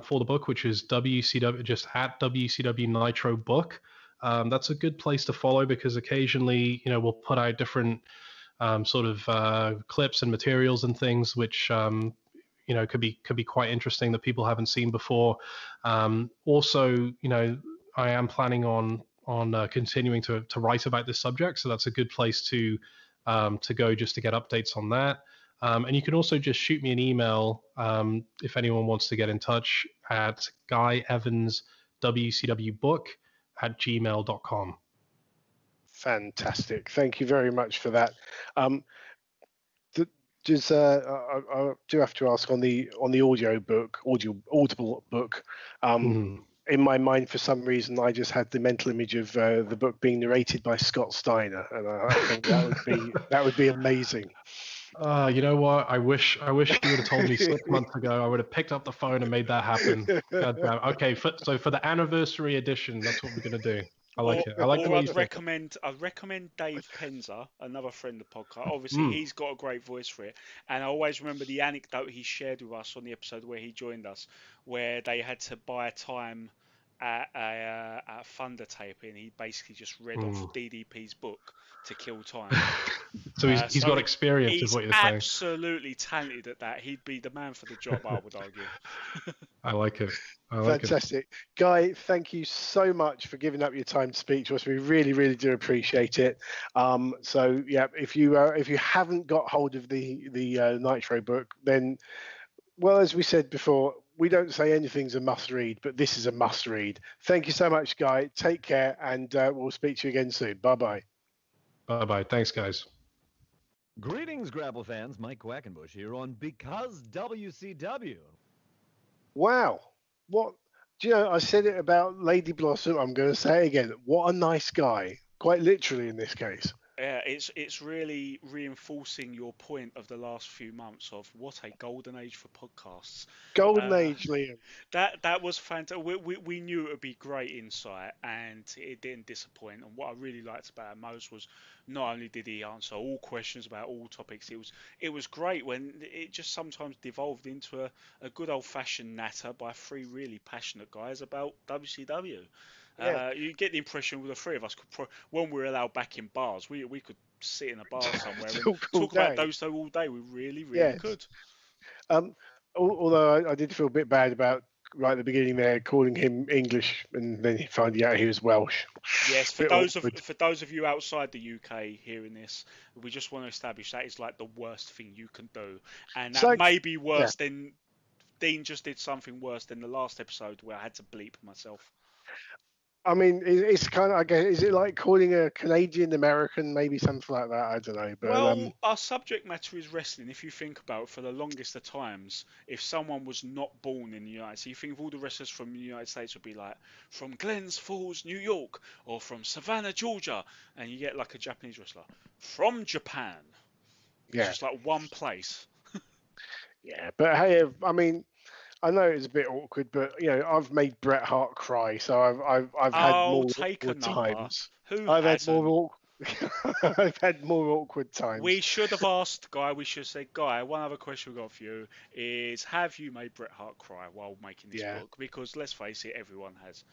F: for the book, which is WCW, just at WCW Nitro Book. That's a good place to follow because occasionally, we'll put out different sort of clips and materials and things which could be quite interesting that people haven't seen before. Also, I am planning on continuing to write about this subject, so that's a good place to go just to get updates on that. And you can also just shoot me an email if anyone wants to get in touch at guyevanswcwbook@gmail.com.
E: Fantastic. Thank you very much for that. I do have to ask on the Audible book. In my mind, for some reason, I just had the mental image of the book being narrated by Scott Steiner, and I think that would be amazing.
F: You know what? I wish you would have told me 6 months ago. I would have picked up the phone and made that happen. God damn. Okay, so for the anniversary edition, that's what we're gonna do. I like it. I like the way you think.
C: I'd recommend Dave Penza, another friend of the podcast. Obviously, he's got a great voice for it, and I always remember the anecdote he shared with us on the episode where he joined us, where they had to buy time at Thunder taping. He basically just read off DDP's book to kill time.
F: So he's got experience, is what you're saying.
C: He's absolutely talented at that. He'd be the man for the job, I would argue.
F: I like it.
E: Fantastic. Guy, thank you so much for giving up your time to speak to us. We really, really do appreciate it. So yeah, if you haven't got hold of the Nitro book, then, well, as we said before, we don't say anything's a must read, but this is a must read. Thank you so much, Guy. Take care, and we'll speak to you again soon. Bye-bye.
F: Bye-bye. Thanks, guys.
G: Greetings, Grapple fans. Mike Quackenbush here on Because WCW.
E: Wow. What? Do you know, I said it about Lady Blossom. I'm going to say it again. What a nice guy. Quite literally in this case.
C: Yeah, it's really reinforcing your point of the last few months of what a golden age for podcasts.
E: Golden age, Liam.
C: That was fantastic. We knew it would be great insight, and it didn't disappoint. And what I really liked about him most was not only did he answer all questions about all topics, it was great when it just sometimes devolved into a good old fashioned natter by three really passionate guys about WCW.
E: Yeah.
C: You get the impression with the three of us when we're allowed back in bars, we could sit in a bar somewhere and talk about those two all day. We really could.
E: Although I did feel a bit bad about right at the beginning there calling him English and then finding out he was Welsh.
C: Yes, for those of you outside the UK hearing this, we just want to establish that is like the worst thing you can do, and that may be worse than Dean just did something worse than the last episode where I had to bleep myself.
E: I mean, it's kind of, I guess, is it like calling a Canadian American, maybe something like that? I don't know. But,
C: well, our subject matter is wrestling. If you think about it, for the longest of times, if someone was not born in the United States, you think of all the wrestlers from the United States would be like from Glens Falls, New York, or from Savannah, Georgia, and you get like a Japanese wrestler from Japan. It's just like one place.
E: Yeah, but hey, I mean, I know it's a bit awkward, but I've made Bret Hart cry, so I've had
C: Oh,
E: more
C: take a
E: awkward
C: number.
E: times.
C: Who
E: I've had
C: hasn't?
E: more I've had more awkward
C: We
E: times.
C: should have asked Guy. We should have said, Guy, one other question we got for you is: have you made Bret Hart cry while making this
E: Yeah.
C: book? Because let's face it, everyone has.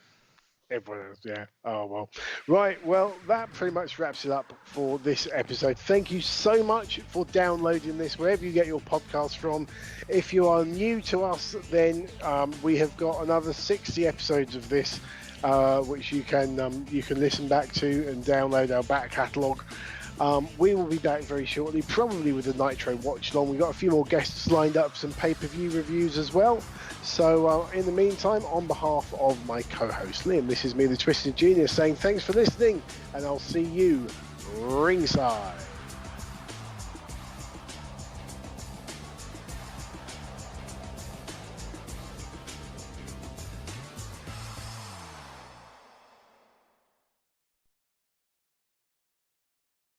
E: Everyone else, yeah. Oh, well. Right, well, that pretty much wraps it up for this episode. Thank you so much for downloading this, wherever you get your podcast from. If you are new to us, then we have got another 60 episodes of this, which you can listen back to and download our back catalogue. We will be back very shortly, probably with a Nitro watch along. We've got a few more guests lined up, some pay-per-view reviews as well. So in the meantime, on behalf of my co-host Liam, this is me, the Twisted Genius, saying thanks for listening, and I'll see you ringside.